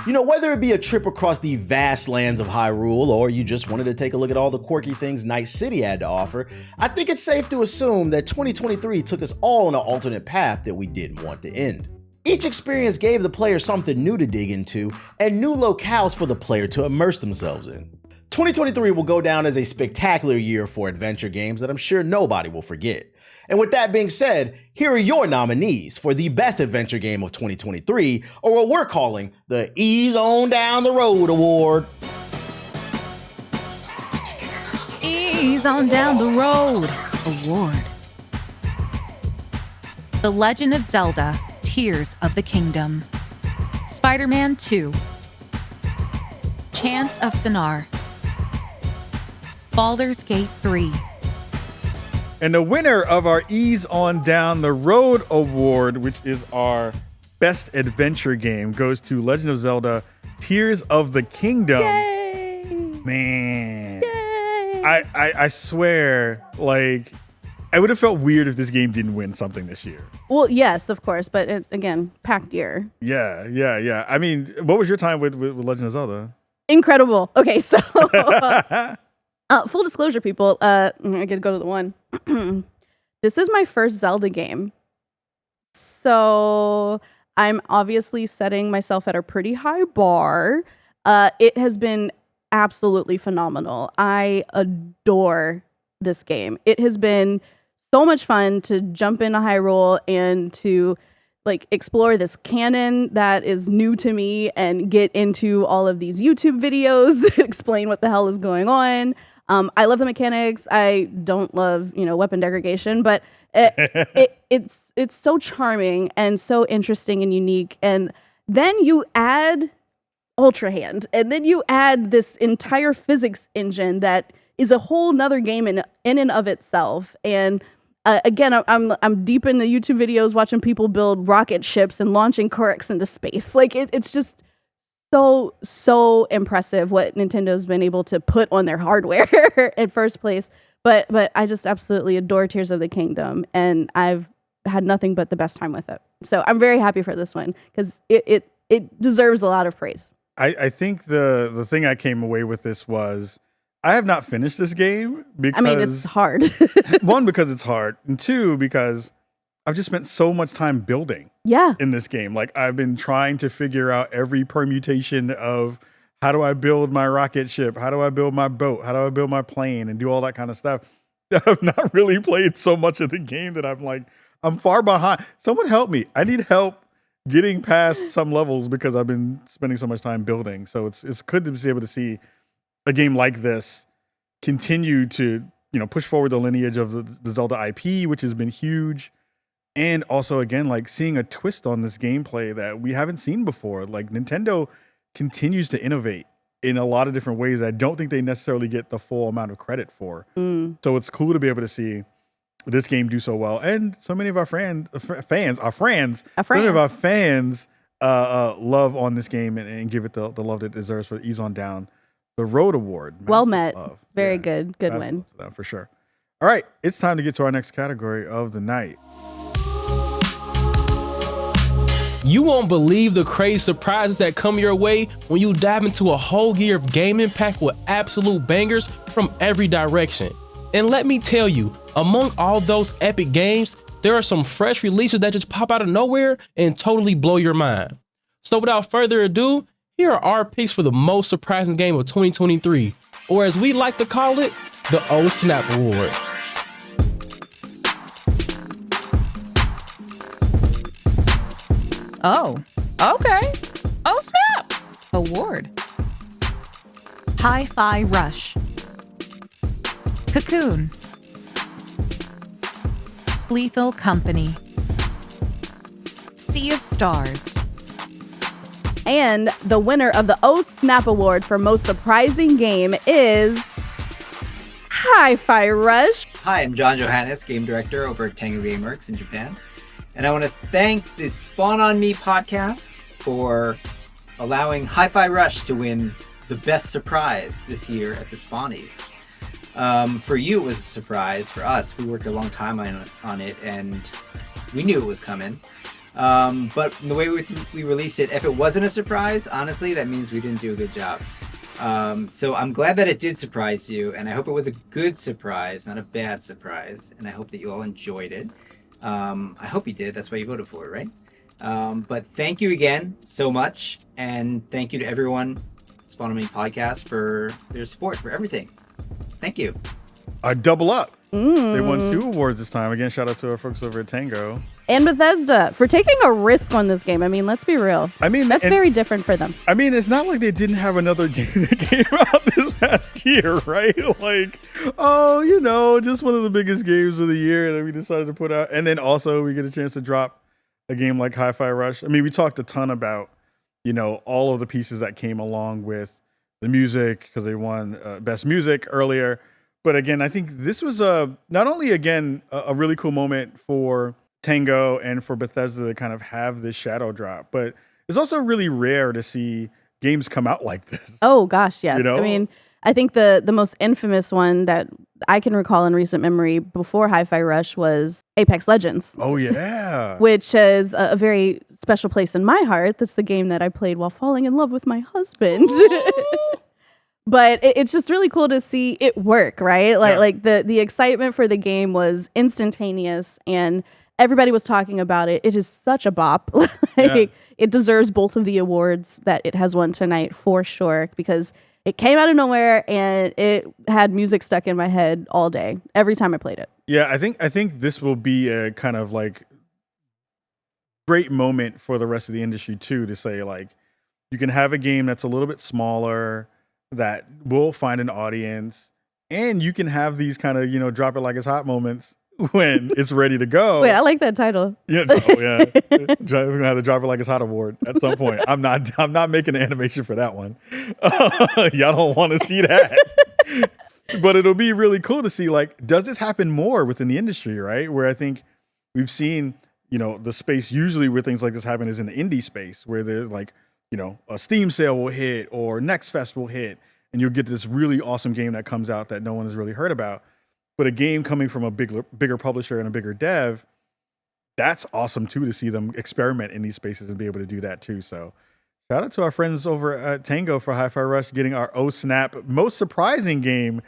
Whether it be a trip across the vast lands of Hyrule or you just wanted to take a look at all the quirky things Night City had to offer, I think it's safe to assume that 2023 took us all on an alternate path that we didn't want to end. Each experience gave the player something new to dig into and new locales for the player to immerse themselves in. 2023 will go down as a spectacular year for adventure games that I'm sure nobody will forget. And with that being said, here are your nominees for the best adventure game of 2023, or what we're calling the Ease On Down the Road Award. Ease On Down the Road Award. The Legend of Zelda: Tears of the Kingdom. Spider-Man 2. Chants of Sennaar. Baldur's Gate 3. And the winner of our Ease On Down the Road Award, which is our best adventure game, goes to Legend of Zelda: Tears of the Kingdom. Yay! Man. Yay! I swear, like, I would have felt weird if this game didn't win something this year. Well, yes, of course, but again, packed year. Yeah. I mean, what was your time with Legend of Zelda? Incredible. Okay, so full disclosure, people. I gotta go to the one. This is my first Zelda game, so I'm obviously setting myself at a pretty high bar. It has been absolutely phenomenal. I adore this game. It has been so much fun to jump into Hyrule and to like explore this canon that is new to me and get into all of these YouTube videos that explain what the hell is going on. I love the mechanics. I don't love, weapon degradation, but it's so charming and so interesting and unique. And then you add Ultra Hand, and then you add this entire physics engine that is a whole nother game in and of itself. And again, I'm deep into YouTube videos watching people build rocket ships and launching Korrix into space. Like it's just so impressive what Nintendo's been able to put on their hardware in first place. But I just absolutely adore Tears of the Kingdom, and I've had nothing but the best time with it. So I'm very happy for this one because it deserves a lot of praise. I think the thing I came away with this was I have not finished this game because it's hard. One, because it's hard, and two, because I've just spent so much time building in this game. Like I've been trying to figure out every permutation of how do I build my rocket ship? How do I build my boat? How do I build my plane and do all that kind of stuff? I've not really played so much of the game that I'm far behind. Someone help me. I need help getting past some levels because I've been spending so much time building. So it's good to be able to see a game like this continue to, push forward the lineage of the Zelda IP, which has been huge. And also, again, like seeing a twist on this gameplay that we haven't seen before. Like Nintendo continues to innovate in a lot of different ways that I don't think they necessarily get the full amount of credit for. So it's cool to be able to see this game do so well. And so many of our fans love on this game and give it the love that it deserves for Ease On Down the Road Award. Well met. Love. Very good. Good win. For sure. All right, it's time to get to our next category of the night. You won't believe the crazy surprises that come your way when you dive into a whole year of gaming packed with absolute bangers from every direction. And let me tell you, among all those epic games, there are some fresh releases that just pop out of nowhere and totally blow your mind. So without further ado, here are our picks for the most surprising game of 2023, or as we like to call it, the Oh Snap Award. Oh, okay. Oh, snap! Award. Hi-Fi Rush. Cocoon. Lethal Company. Sea of Stars. And the winner of the Oh Snap Award for Most Surprising Game is Hi-Fi Rush. Hi, I'm John Johannes, game director over at Tango Gameworks in Japan. And I want to thank the Spawn on Me podcast for allowing Hi-Fi Rush to win the best surprise this year at the Spawnies. For you, it was a surprise. For us, we worked a long time on it, and we knew it was coming. But the way we released it, if it wasn't a surprise, honestly, that means we didn't do a good job. So I'm glad that it did surprise you, and I hope it was a good surprise, not a bad surprise, and I hope that you all enjoyed it. I hope you did. That's why you voted for it, right? But thank you again so much, and thank you to everyone Spawn on Me podcast for their support for everything. Thank you. Double up. They won 2 awards this time. Again, shout out to our folks over at Tango. And Bethesda for taking a risk on this game. I mean, let's be real. I mean, that's very different for them. I mean, it's not like they didn't have another game that came out this past year, right? Like, just one of the biggest games of the year that we decided to put out. And then also we get a chance to drop a game like Hi-Fi Rush. I mean, we talked a ton about, all of the pieces that came along with the music because they won Best Music earlier. But again, I think this was not only, again, a really cool moment for Tango and for Bethesda to kind of have this shadow drop, but it's also really rare to see games come out like this. Oh, gosh, yes. I mean, I think the most infamous one that I can recall in recent memory before Hi-Fi Rush was Apex Legends. Oh, yeah. Which is a very special place in my heart. That's the game that I played while falling in love with my husband. But it's just really cool to see it work, right? Like the excitement for the game was instantaneous and everybody was talking about it. It is such a bop. It deserves both of the awards that it has won tonight for sure because it came out of nowhere and it had music stuck in my head all day every time I played it. Yeah, I think this will be a kind of like great moment for the rest of the industry too, to say like you can have a game that's a little bit smaller that will find an audience, and you can have these kind of, drop it like it's hot moments when it's ready to go. Wait, I like that title. Yeah. We're gonna have the Drop It Like It's Hot award at some point. I'm not making an animation for that one. Y'all don't want to see that. But it'll be really cool to see, like, does this happen more within the industry, right? Where I think we've seen, the space usually where things like this happen is in the indie space, where there's like, a Steam sale will hit or Next Fest will hit, and you'll get this really awesome game that comes out that no one has really heard about. But a game coming from a bigger publisher and a bigger dev, that's awesome too, to see them experiment in these spaces and be able to do that too. So shout out to our friends over at Tango for Hi-Fi Rush getting our snap most surprising game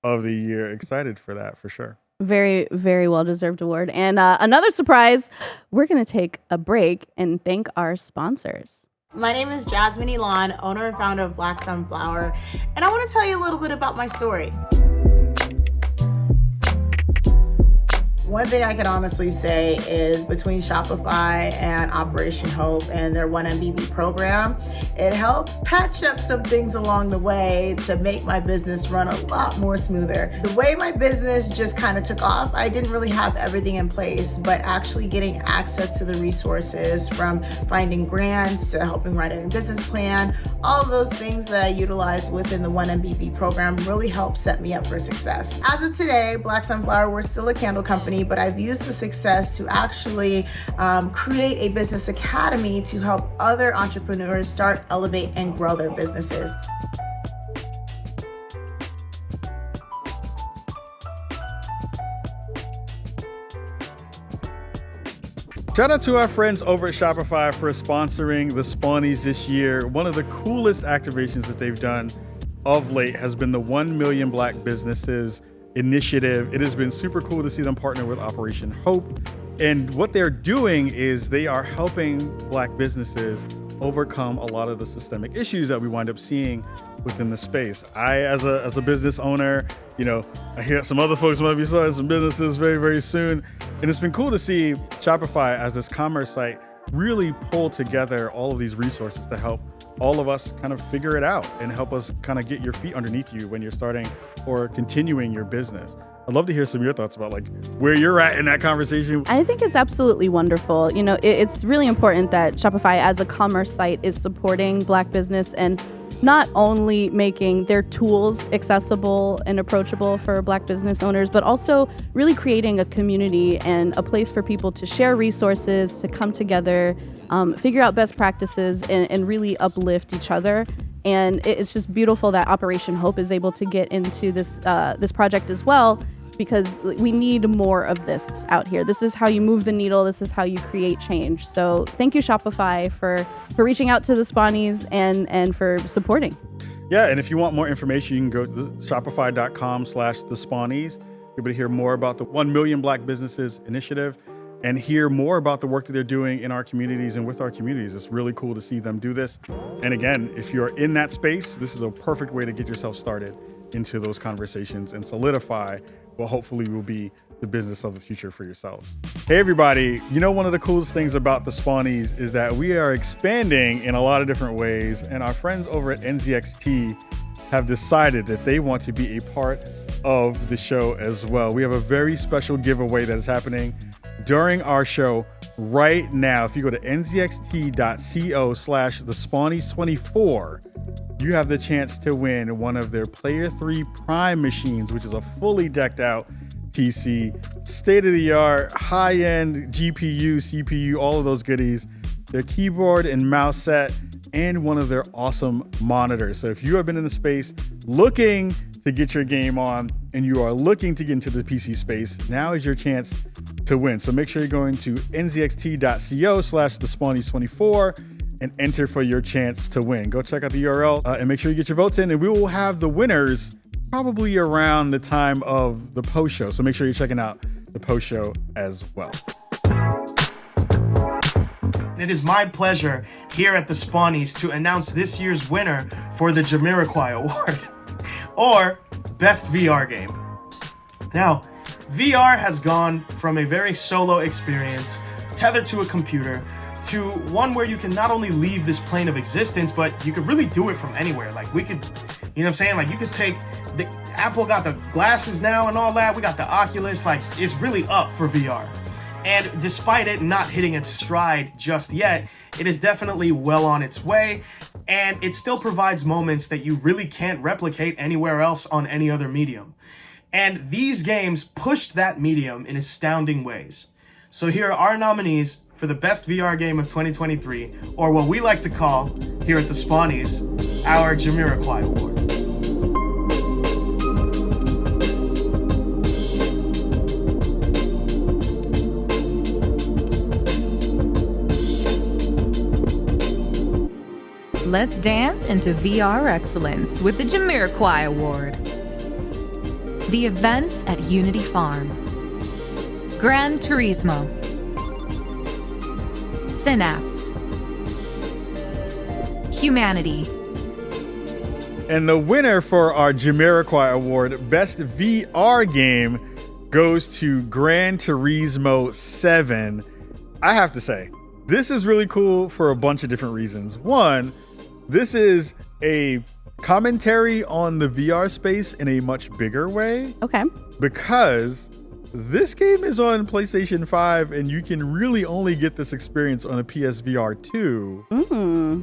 of the year. Excited for that for sure. Very, very well-deserved award. And another surprise, we're going to take a break and thank our sponsors. My name is Jasmine Elon, owner and founder of Black Sunflower, and I want to tell you a little bit about my story. One thing I can honestly say is between Shopify and Operation Hope and their 1MBB program, it helped patch up some things along the way to make my business run a lot more smoother. The way my business just kind of took off, I didn't really have everything in place, but actually getting access to the resources, from finding grants to helping write a business plan, all of those things that I utilize within the 1MBB program really helped set me up for success. As of today, Black Sunflower, we're still a candle company, but I've used the success to actually create a business academy to help other entrepreneurs start, elevate, and grow their businesses. Shout out to our friends over at Shopify for sponsoring the Spawnies this year. One of the coolest activations that they've done of late has been the 1 Million Black Businesses initiative. It has been super cool to see them partner with Operation Hope. And what they're doing is they are helping Black businesses overcome a lot of the systemic issues that we wind up seeing within the space. I, as a business owner, I hear some other folks might be starting some businesses very, very soon. And it's been cool to see Shopify as this commerce site really pull together all of these resources to help all of us kind of figure it out and help us kind of get your feet underneath you when you're starting or continuing your business. I'd love to hear some of your thoughts about like where you're at in that conversation. I think it's absolutely wonderful. It's really important that Shopify as a commerce site is supporting Black business and not only making their tools accessible and approachable for Black business owners, but also really creating a community and a place for people to share resources, to come together, figure out best practices, and really uplift each other. And it's just beautiful that Operation Hope is able to get into this project as well, because we need more of this out here. This is how you move the needle. This is how you create change. So thank you, Shopify, for reaching out to the Spawnies and for supporting. Yeah, and if you want more information, you can go to shopify.com/thespawnies. You'll be able to hear more about the 1 Million Black Businesses initiative. and hear more about the work that they're doing in our communities and with our communities. It's really cool to see them do this. And again, if you're in that space, this is a perfect way to get yourself started into those conversations and solidify what hopefully will be the business of the future for yourself. Hey everybody, one of the coolest things about the Spawnies is that we are expanding in a lot of different ways, and our friends over at NZXT have decided that they want to be a part of the show as well. We have a very special giveaway that is happening during our show right now. If you go to nzxt.co/thespawnies24, you have the chance to win one of their Player 3 Prime machines, which is a fully decked out PC, state-of-the-art, high-end GPU, CPU, all of those goodies, their keyboard and mouse set, and one of their awesome monitors. So if you have been in the space looking to get your game on and you are looking to get into the PC space, now is your chance to win. So make sure you're going to nzxt.co/thespawnies24 and enter for your chance to win. Go check out the URL and make sure you get your votes in, and we will have the winners probably around the time of the post show. So make sure you're checking out the post show as well. It is my pleasure here at the Spawnies to announce this year's winner for the Jamiroquai Award, or Best VR Game. Now, VR has gone from a very solo experience, tethered to a computer, to one where you can not only leave this plane of existence, but you could really do it from anywhere. Like we could, you know what I'm saying? Like you could take, Apple got the glasses now and all that. We got the Oculus, like it's really up for VR. And despite it not hitting its stride just yet, it is definitely well on its way. And it still provides moments that you really can't replicate anywhere else on any other medium. And these games pushed that medium in astounding ways. So here are our nominees for the best VR game of 2023, or what we like to call here at the Spawnies, our Jamiroquai Award. Let's dance into VR excellence with the Jamiroquai Award. The events at Unity Farm. Gran Turismo. Synapse. Humanity. And the winner for our Jamiroquai Award, Best VR Game, goes to Gran Turismo 7. I have to say, this is really cool for a bunch of different reasons. One, this is a commentary on the VR space in a much bigger way. Okay. Because this game is on PlayStation 5 and you can really only get this experience on a PSVR 2. Mm-hmm.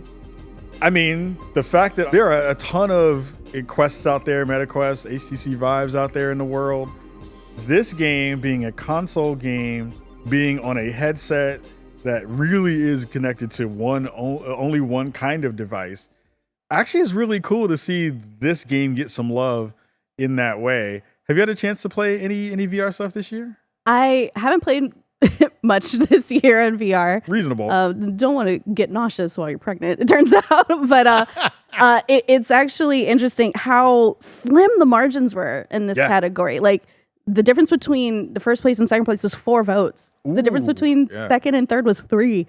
I mean, the fact that there are a ton of quests out there, MetaQuest, HTC Vives out there in the world, this game being a console game, being on a headset that really is connected to only one kind of device, actually is really cool to see this game get some love in that way. Have you had a chance to play any VR stuff this year? I haven't played much this year in VR. Reasonable. Don't want to get nauseous while you're pregnant, it turns out. But it's actually interesting how slim the margins were in this category. Like the difference between the first place and second place was 4 votes. The difference between second and third was 3.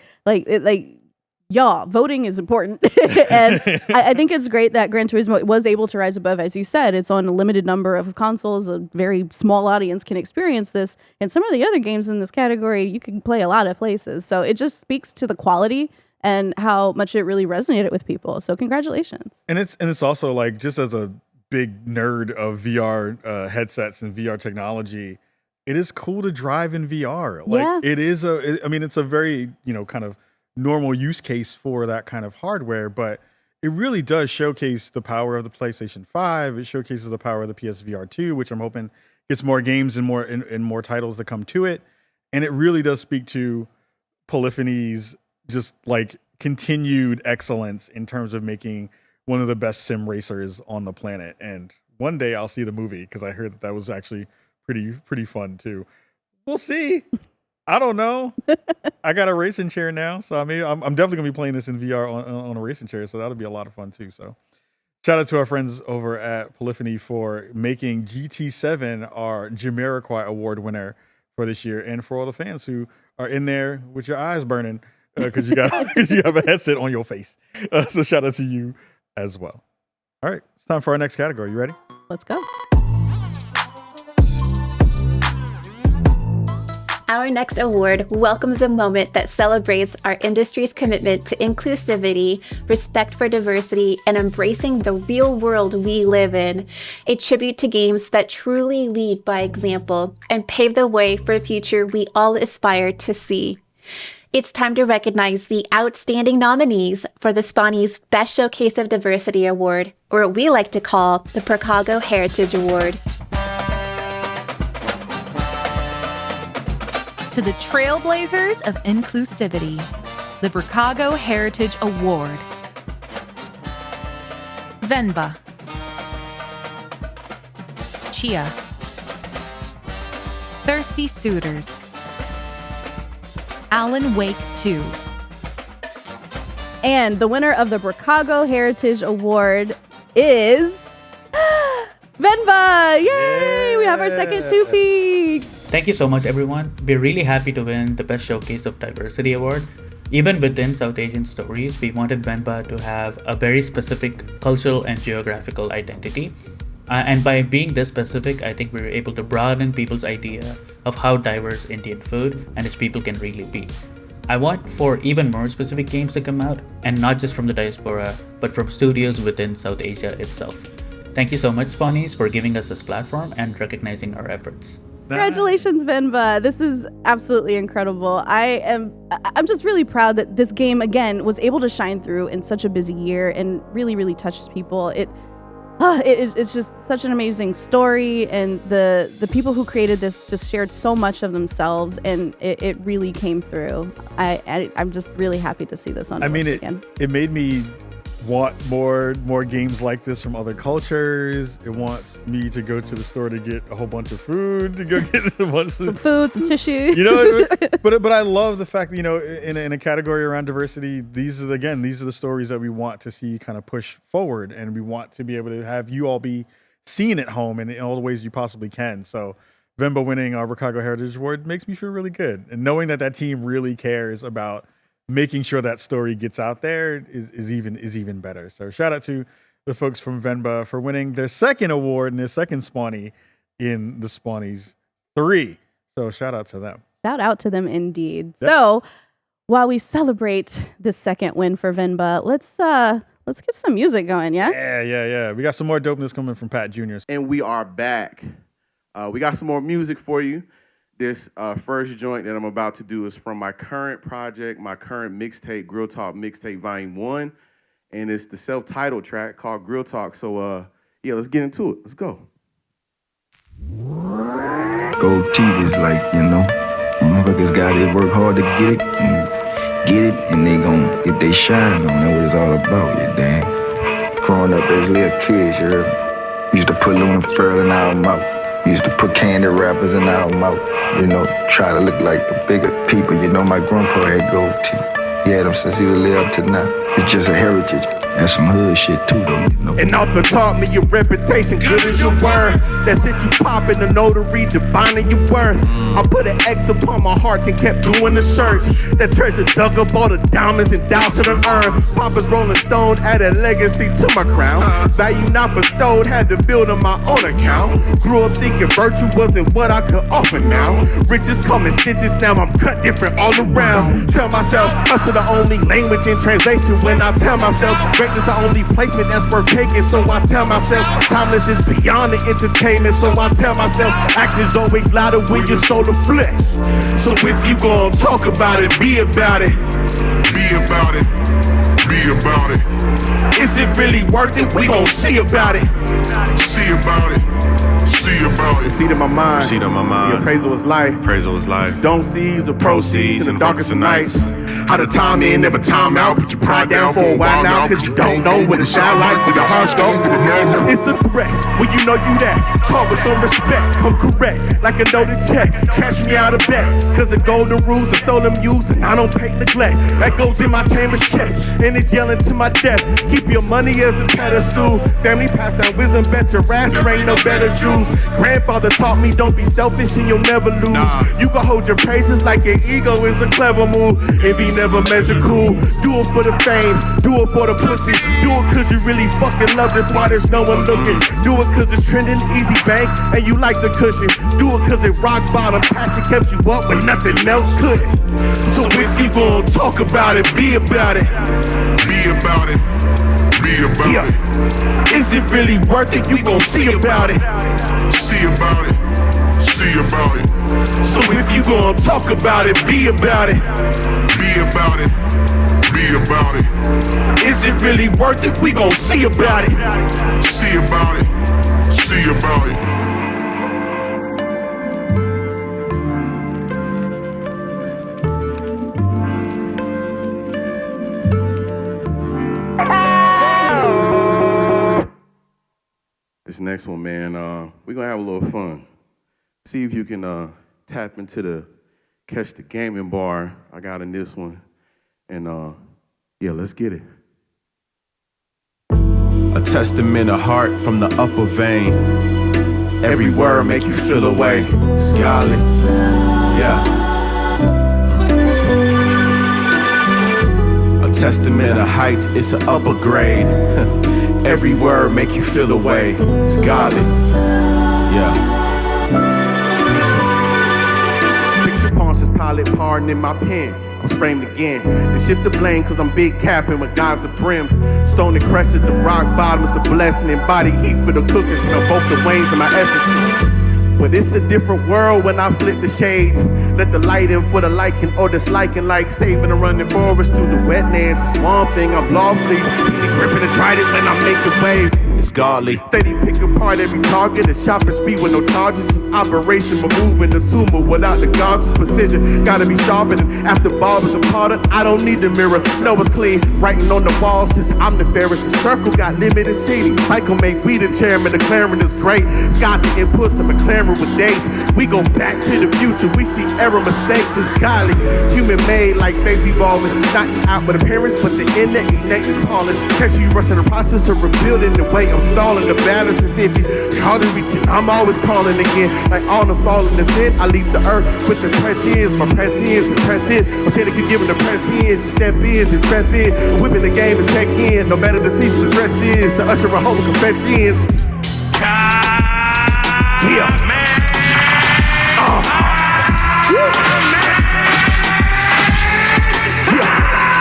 Y'all, voting is important. And I think it's great that Gran Turismo was able to rise above. As you said, it's on a limited number of consoles. A very small audience can experience this. And some of the other games in this category, you can play a lot of places. So it just speaks to the quality and how much it really resonated with people. So congratulations. And it's also like, just as a big nerd of VR headsets and VR technology, it is cool to drive in VR. It is it's a very, kind of normal use case for that kind of hardware, but it really does showcase the power of the PlayStation 5. It showcases the power of the PSVR 2, which I'm hoping gets more games and more titles that come to it. And it really does speak to Polyphony's just like continued excellence in terms of making one of the best sim racers on the planet. And one day I'll see the movie, because I heard that was actually pretty fun too. We'll see. I don't know. I got a racing chair now, so I'm definitely gonna be playing this in VR on a racing chair, so that'll be a lot of fun too. So shout out to our friends over at Polyphony for making GT7 our Jamiroquai Award winner for this year, and for all the fans who are in there with your eyes burning because you have a headset on your face. So shout out to you as well. All right, it's time for our next category. You ready? Let's go. Our next award welcomes a moment that celebrates our industry's commitment to inclusivity, respect for diversity, and embracing the real world we live in. A tribute to games that truly lead by example and pave the way for a future we all aspire to see. It's time to recognize the outstanding nominees for the Spawnies Best Showcase of Diversity Award, or what we like to call the Chicago Heritage Award. To the trailblazers of inclusivity, the Chicago Heritage Award. Venba. Chia. Thirsty Suitors. Alan Wake 2. And the winner of the Chicago Heritage Award is Venba. Yay! We have our second two-peak. Thank you so much, everyone. We're really happy to win the Best Showcase of Diversity Award. Even within South Asian stories, we wanted Venba to have a very specific cultural and geographical identity. And by being this specific, I think we were able to broaden people's idea of how diverse Indian food and its people can really be. I want for even more specific games to come out, and not just from the diaspora, but from studios within South Asia itself. Thank you so much, Spawnies, for giving us this platform and recognizing our efforts. Congratulations, Venba. This is absolutely incredible. I'm just really proud that this game, again, was able to shine through in such a busy year and really, really touches people. It's just such an amazing story, and the people who created this just shared so much of themselves, and it really came through. I'm just really happy to see this on. It made me want more games like this from other cultures. It wants me to go to the store to get a whole bunch of food, to go get a bunch of some food, some tissue. But I love the fact that, in a category around diversity, these are the stories that we want to see kind of push forward, and we want to be able to have you all be seen at home in all the ways you possibly can. So Venba winning our Chicago Heritage Award makes me feel really good, and knowing that team really cares about making sure that story gets out there is even better. So shout out to the folks from Venba for winning their second award and their second Spawnie in the Spawnies 3. So shout out to them. Shout out to them indeed. Yep. So while we celebrate this second win for Venba, let's get some music going, yeah? Yeah. We got some more dopeness coming from Pat Jr. And we are back. We got some more music for you. This first joint that I'm about to do is from my current project, my current mixtape, Grill Talk Mixtape Volume 1. And it's the self-titled track called Grill Talk. So, let's get into it. Let's go. Gold teeth is like, motherfuckers got to work hard to get it, and they gonna get they shine on. That's what it's all about, you damn. Growing up as little kids, you used to put Luna Furl in our mouth. Used to put candy wrappers in our mouth, try to look like the bigger people. My grandpa had gold teeth. He had them since he was live up to now. It's just a heritage. That's some hood shit too, though. And author taught me your reputation, good as your word. That shit you poppin', the notary defining your worth. I put an X upon my heart and kept doing the search. That treasure dug up all the diamonds and doubts to the urn. Papa's Rolling Stone added legacy to my crown. Value not bestowed, had to build on my own account. Grew up thinking virtue wasn't what I could offer now. Riches come in stitches, now I'm cut different all around. Tell myself, hustle the only language in translation. When I tell myself, greatness the only placement that's worth taking. So I tell myself, timeless is beyond the entertainment. So I tell myself, actions always louder when your soul afflicts. So if you gon' talk about it, be about it. Be about it. Be about it. Is it really worth it? We gon' see about it. See about it. See about it. Seat in my mind. Seat in my mind. The appraisal is life. Appraisal is life. Don't seize the proceeds in the darkest of nights. How the time in, never time out. Put your pride down for a while now, cause you don't know what it sound like when your heart's go. It's a threat when you know you that. Talk with some respect, come correct, like a noted check. Cash me out of bet, cause the golden rules are stolen use, and I don't pay neglect. That goes in my chamber's chest, and it's yelling to my death. Keep your money as a pedestal. Family passed down wisdom, bet your ass there ain't no better Jews. Grandfather taught me don't be selfish and you'll never lose. You can hold your praises like your ego is a clever move. If he never measure cool, do it for the fame, do it for the pussy. Do it cause you really fucking love this while there's no one looking. Do it cause it's trending, easy bank, and you like the cushion. Do it cause it rock bottom, passion kept you up when nothing else could. So if you gon' talk about it, be about it. Be about it. Be about it. Is it really worth it? You gon' see about it. See about it. See about it. So if you gon' talk about it, be about it. Be about it. Be about it. Is it really worth it? We gon' see about it. See about it. See about it. This next one, man, we're gonna have a little fun. See if you can tap into the catch the gaming bar I got in this one. And yeah, let's get it. A testament of heart from the upper vein. Every word make you feel away. Scarlet, yeah. A testament of height, it's an upper grade. Every word make you feel away. Scarlet, yeah. Picture Ponce's pilot, pardon in my pen. I was framed again. They shift the blame cause I'm big capping with guys of brim. Stone and crest at the rock bottom, it's a blessing. And body heat for the cooking, smell both the wings of my essence. But it's a different world when I flip the shades. Let the light in for the liking or disliking, like saving and running forest through the wetlands. It's one thing, I'm lawfully. See me gripping the trident when I'm making waves. It's godly. Steady pick apart every target at sharper speed with no charges. Operation removing the tumor without the guards' precision. Gotta be sharper than after barbers and Potter. I don't need the mirror, no it's clean. Writing on the wall since I'm the fairest. The circle got limited seating. Cycle make we the chairman, declaring is great. Scott the input to McLaren with dates. We go back to the future, we see error mistakes. It's godly, human made like baby evolving. Not out with appearance, but the inner innate pollen. Catch you rushing the process of rebuilding the way I'm stalling. The balance is iffy. Harder reaching, I'm always calling again. Like all the falling the sin, I leave the earth with the prescience. My prescience is press in. I'm saying they keep giving the prescience. Step is and trap in. Whipping the game is check in. No matter the season the dress is. To usher a hope of confessions. Yeah.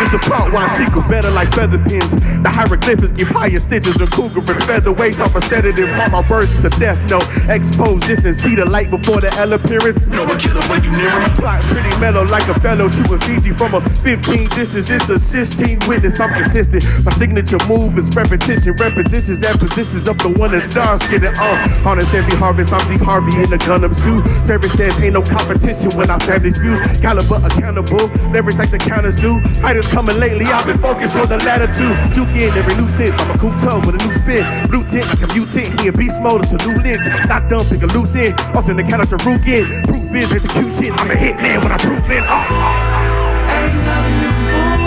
It's a plot why secret better like feather pins. The hieroglyphics give higher stitches and cougar for featherweights off a sedative. All my words to death note. Expose this and see the light before the L appearance. No one kill when you near him. Plot pretty mellow like a fellow shooting Fiji from a 15 distance. It's a 16 witness. I'm consistent. My signature move is repetition. Repetitions that positions up the one that starts getting on. Harness every harvest. I'm Deep Harvey in the Gundam suit. Service says ain't no competition when I fab this view. Caliber accountable. Leverage like the counters do. Items coming lately. I've been focused on the latter two. Juke in every new sense. I'm a cool toe with a new spin. Blue tint like a mutant. He a beast mode. It's a new lynch. Not dumb. Pick a loose end. Alternate counter to root in. Proof is execution. I'm a hitman when I'm proofing.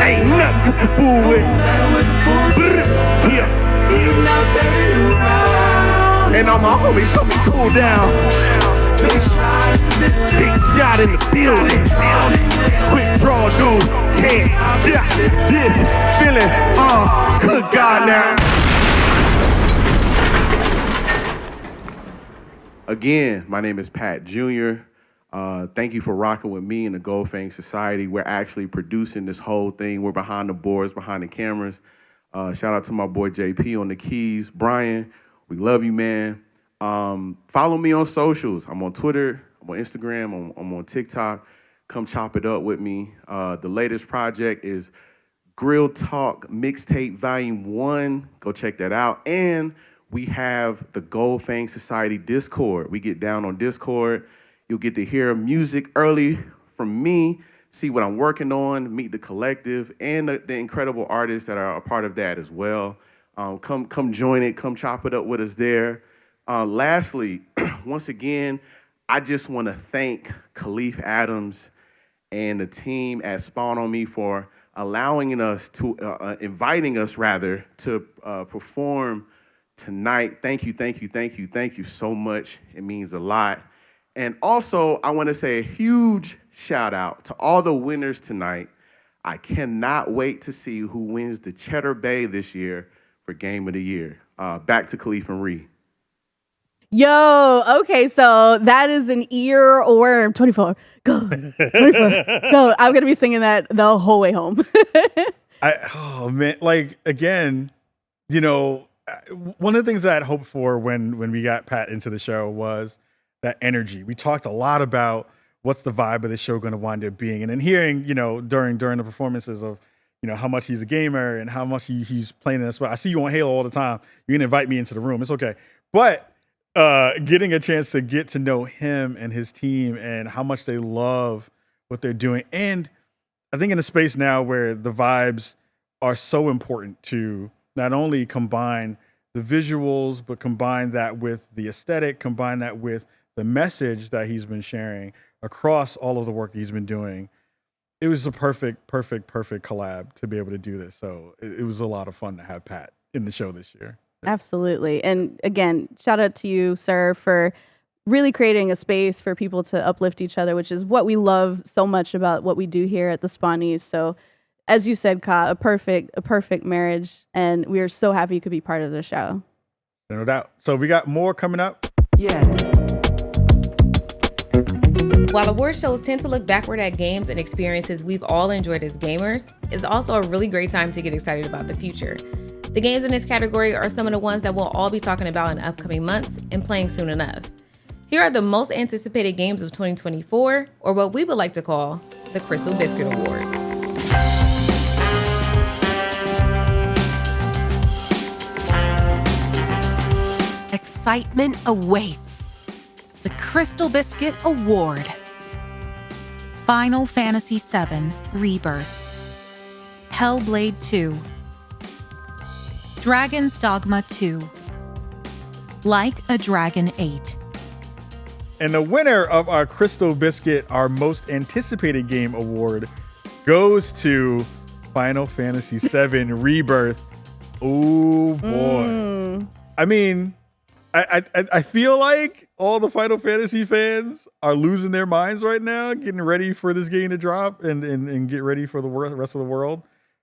Ain't nothing you can fool with. Yeah. And all my homies told me cool down. Big shot in the building. Quick draw, dude. Can't stop this feeling. Good God now. Again, my name is Pat Jr. Thank you for rocking with me and the Gold Fang Society. We're actually producing this whole thing. We're behind the boards, behind the cameras. Shout out to my boy JP on the keys. Brian, we love you, man. Follow me on socials. I'm on Twitter. I'm on Instagram. I'm on TikTok. Come chop it up with me. The latest project is Grill Talk Mixtape Volume 1. Go check that out. And we have the Gold Fang Society Discord. We get down on Discord. You'll get to hear music early from me, see what I'm working on, meet the collective, and the incredible artists that are a part of that as well. Come join it, come chop it up with us there. Lastly, once again, I just want to thank Kahlief Adams and the team at Spawn on Me for allowing us to, inviting us rather, to perform tonight. Thank you so much. It means a lot. And also, I want to say a huge shout out to all the winners tonight. I cannot wait to see who wins the Cheddar Bay this year for Game of the Year. Back to Kahlief and Ree. Yo, okay, so that is an earworm. 24, go, 24, go. I'm gonna be singing that the whole way home. Oh man, like again, you know, one of the things that I hoped for when we got Pat into the show was that energy. We talked a lot about what's the vibe of the show going to wind up being, and then hearing, you know, during the performances of, you know, how much he's a gamer and how much he's playing in this. I see you on Halo all the time. You're gonna invite me into the room. It's okay, but getting a chance to get to know him and his team and how much they love what they're doing. And I think in a space now where the vibes are so important to not only combine the visuals, but combine that with the aesthetic, combine that with the message that he's been sharing across all of the work he's been doing. It was a perfect collab to be able to do this. So it was a lot of fun to have Pat in the show this year. Absolutely. And again, shout out to you, sir, for really creating a space for people to uplift each other, which is what we love so much about what we do here at the Spawnies. So as you said, Ka, a perfect marriage. And we are so happy you could be part of the show. No doubt. So we got more coming up. Yeah. While award shows tend to look backward at games and experiences we've all enjoyed as gamers, it's also a really great time to get excited about the future. The games in this category are some of the ones that we'll all be talking about in upcoming months and playing soon enough. Here are the most anticipated games of 2024, or what we would like to call the Crystal Biscuit Award. Excitement awaits. The Crystal Biscuit Award. Final Fantasy VII Rebirth. Hellblade 2. Dragon's Dogma 2. Like a Dragon 8. And the winner of our Crystal Biscuit, our most anticipated game award, goes to Final Fantasy VII Rebirth. Oh boy. I mean, I feel like all the Final Fantasy fans are losing their minds right now, getting ready for this game to drop and get ready for the rest of the world.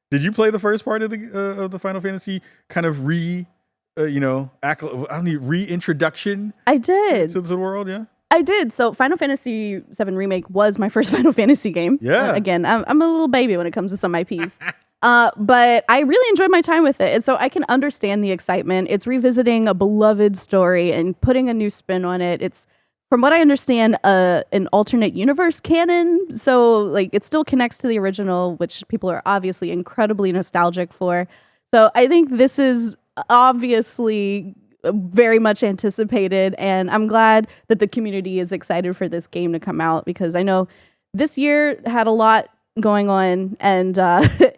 Did you play the first part of the Final Fantasy kind of reintroduction? I did. To the world, yeah? I did. So Final Fantasy VII Remake was my first Final Fantasy game. Yeah. Again, I'm a little baby when it comes to some IPs. But I really enjoyed my time with it. And so I can understand the excitement. It's revisiting a beloved story and putting a new spin on it. It's, from what I understand, an alternate universe canon. So like it still connects to the original, which people are obviously incredibly nostalgic for. So I think this is obviously very much anticipated. And I'm glad that the community is excited for this game to come out, because I know this year had a lot going on, and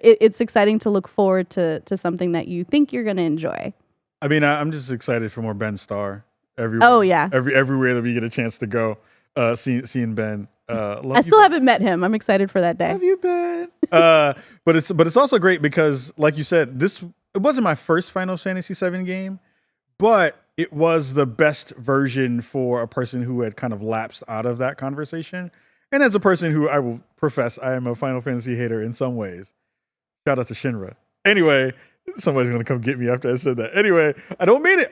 it's exciting to look forward to something that you think you're going to enjoy. I mean, I'm just excited for more Ben Starr. Everywhere. Oh yeah, everywhere that we get a chance to go, seeing Ben. I still haven't met him. I'm excited for that day. Love you, Ben. But it's also great because, like you said, it wasn't my first Final Fantasy VII game, but it was the best version for a person who had kind of lapsed out of that conversation. And as a person who I will profess I am a Final Fantasy hater in some ways. Shout out to Shinra. Anyway. Somebody's gonna come get me after I said that. Anyway, I don't mean it.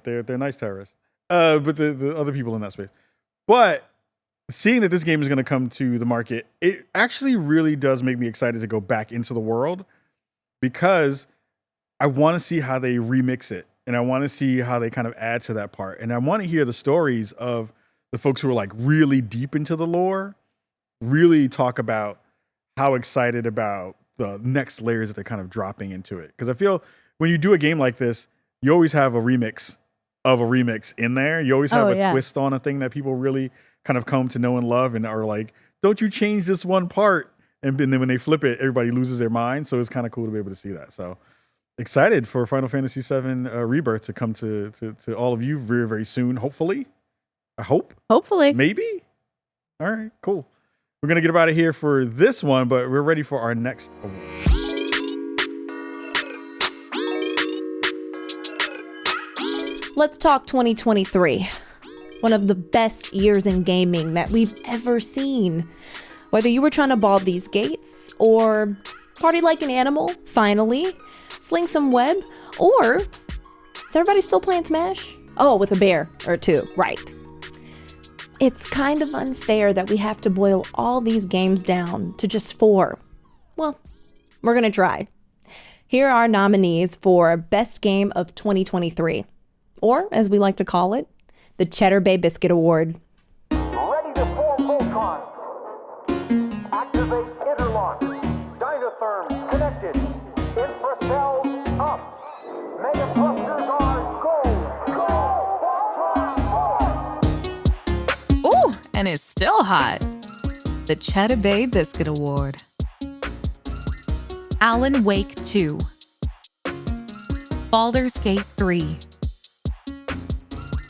They're nice terrorists. But the other people in that space. But seeing that this game is gonna come to the market, it actually really does make me excited to go back into the world, because I want to see how they remix it, and I want to see how they kind of add to that part, and I want to hear the stories of the folks who are like really deep into the lore, really talk about how excited about the next layers that they're kind of dropping into it. Because I feel when you do a game like this, you always have a remix of a remix in there. You always have a twist on a thing that people really kind of come to know and love and are like, don't you change this one part? And then when they flip it, everybody loses their mind. So it's kind of cool to be able to see that. So excited for Final Fantasy VII Rebirth to come to all of you very, very soon. Hopefully. I hope. Hopefully. Maybe. All right, cool. We're going to get out of here for this one, but we're ready for our next award. Let's talk 2023. One of the best years in gaming that we've ever seen. Whether you were trying to ball these gates, or party like an animal, finally, sling some web, or is everybody still playing Smash? Oh, with a bear or two, right. It's kind of unfair that we have to boil all these games down to just 4. Well, we're gonna try. Here are our nominees for Best Game of 2023, or as we like to call it, the Cheddar Bay Biscuit Award. Ready to form Voltron. Activate interlock. Dynatherm connected. Infracells up. Mega thrusters are go. Ooh, and it's still hot. The Cheddar Bay Biscuit Award. Alan Wake 2. Baldur's Gate 3.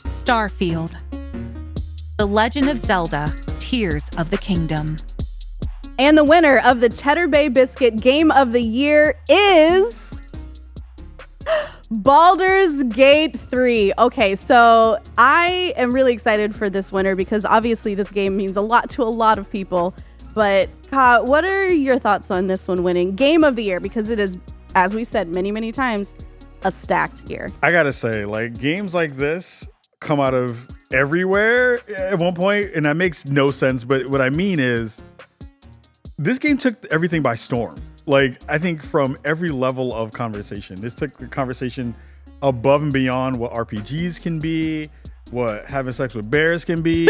Starfield. The Legend of Zelda, Tears of the Kingdom. And the winner of the Cheddar Bay Biscuit Game of the Year is Baldur's Gate 3. Okay, so I am really excited for this winner because obviously this game means a lot to a lot of people. But Ka, what are your thoughts on this one winning Game of the Year? Because it is, as we've said many, many times, a stacked year. I gotta say, like, games like this come out of everywhere at one point, and that makes no sense. But what I mean is, this game took everything by storm. Like, I think from every level of conversation, this took the conversation above and beyond what RPGs can be, what having sex with bears can be,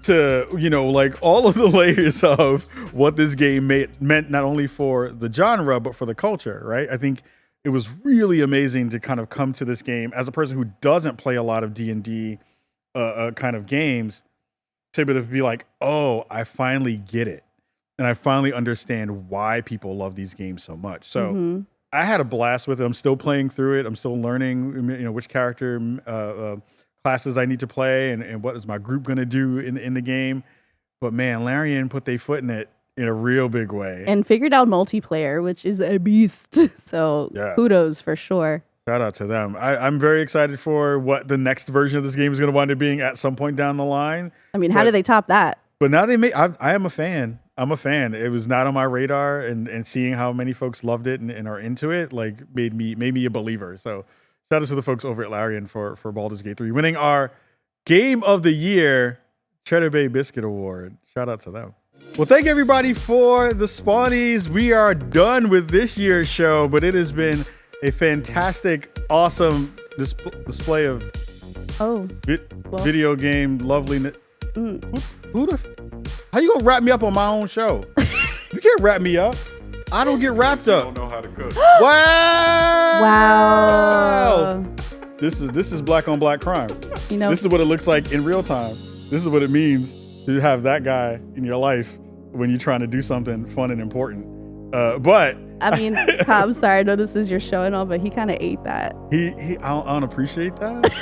to, you know, like all of the layers of what this game meant not only for the genre, but for the culture, right? I think it was really amazing to kind of come to this game as a person who doesn't play a lot of D&D kind of games, to be able to be like, oh, I finally get it. And I finally understand why people love these games so much. So I had a blast with it. I'm still playing through it. I'm still learning, you know, which character classes I need to play and what is my group going to do in the game. But man, Larian put their foot in it in a real big way. And figured out multiplayer, which is a beast. So kudos for sure. Shout out to them. I'm very excited for what the next version of this game is going to wind up being at some point down the line. I mean, how do they top that? But now they make, I am a fan. I'm a fan. It was not on my radar, and seeing how many folks loved it and are into it, like made me a believer. So shout out to the folks over at Larian for Baldur's Gate 3 winning our Game of the Year Cheddar Bay Biscuit Award. Shout out to them. Well, thank everybody for the Spawnies. We are done with this year's show, but it has been a fantastic, awesome display of video game loveliness. How you gonna wrap me up on my own show? You can't wrap me up. I don't get wrapped up. Don't know how to cook. Wow. This is black on black crime. You know, this is what it looks like in real time. This is what it means to have that guy in your life when you're trying to do something fun and important. But I mean, I'm sorry, I know this is your show and all, but he kind of ate that. I don't appreciate that.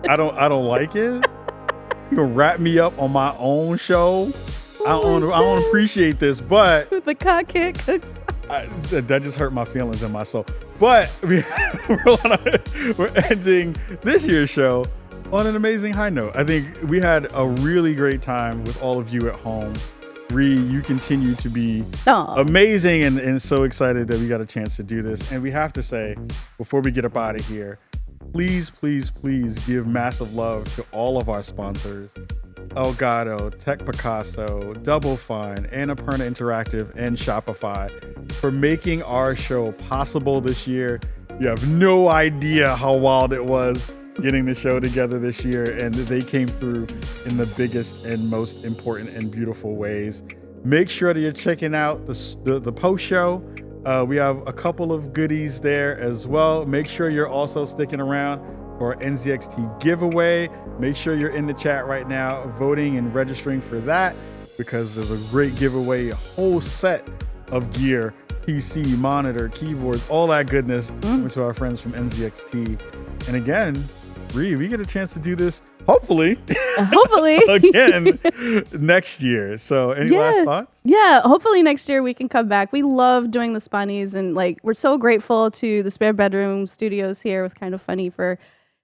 I don't like it. You gonna wrap me up on my own show? I don't appreciate this, but the cock can't cook. That just hurt my feelings and my soul. But we're ending this year's show on an amazing high note. I think we had a really great time with all of you at home. Ree, you continue to be amazing and so excited that we got a chance to do this. And we have to say, before we get up out of here, please give massive love to all of our sponsors: Elgato, Tech Picasso, Double Fine, Manuel-Pena Interactive, and Shopify for making our show possible this year. You have no idea how wild it was getting the show together this year, and they came through in the biggest and most important and beautiful ways. Make sure that you're checking out the post show. We have a couple of goodies there as well. Make sure you're also sticking around for our NZXT giveaway. Make sure you're in the chat right now voting and registering for that. because there's a great giveaway, a whole set of gear, PC, monitor, keyboards, all that goodness to our friends from NZXT. And again, Ree, we get a chance to do this, hopefully again next year. So any last thoughts? Yeah, hopefully next year we can come back. We love doing the Spawnies, and like we're so grateful to the Spare Bedroom Studios here with Kind of Funny for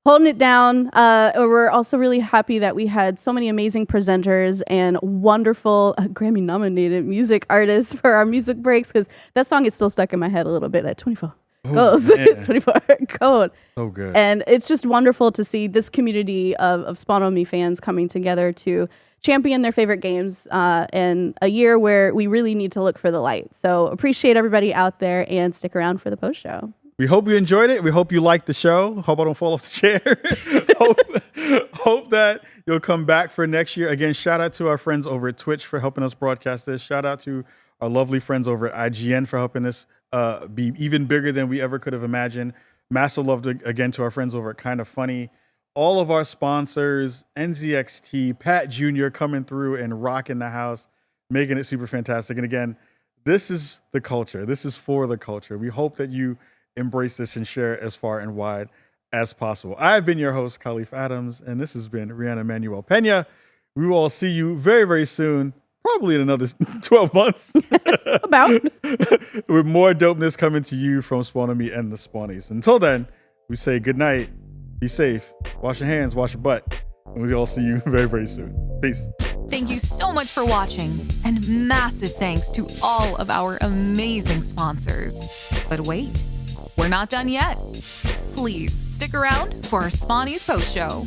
holding it down. We're also really happy that we had so many amazing presenters and wonderful Grammy-nominated music artists for our music breaks, because that song is still stuck in my head a little bit, that 24 goes, 24 code. So good. And it's just wonderful to see this community of Spawn on Me fans coming together to champion their favorite games in a year where we really need to look for the light. So appreciate everybody out there, and stick around for the post show. We hope you enjoyed it. We hope you liked the show. Hope I don't fall off the chair. hope that you'll come back for next year. Again, shout out to our friends over at Twitch for helping us broadcast this. Shout out to our lovely friends over at IGN for helping this be even bigger than we ever could have imagined. Massive love again to our friends over at Kind of Funny. All of our sponsors, NZXT, Pat Jr. coming through and rocking the house, making it super fantastic. And again, this is the culture. This is for the culture. We hope that you embrace this and share it as far and wide as possible. I've been your host, Kahlief Adams, and this has been Riana Manuel-Pena. We will all see you very, very soon, probably in another 12 months. About. With more dopeness coming to you from Spawn on Me and the Spawnies. Until then, we say good night, be safe, wash your hands, wash your butt, and we'll all see you very, very soon. Peace. Thank you so much for watching, and massive thanks to all of our amazing sponsors. But wait, we're not done yet. Please stick around for our Spawnies post show.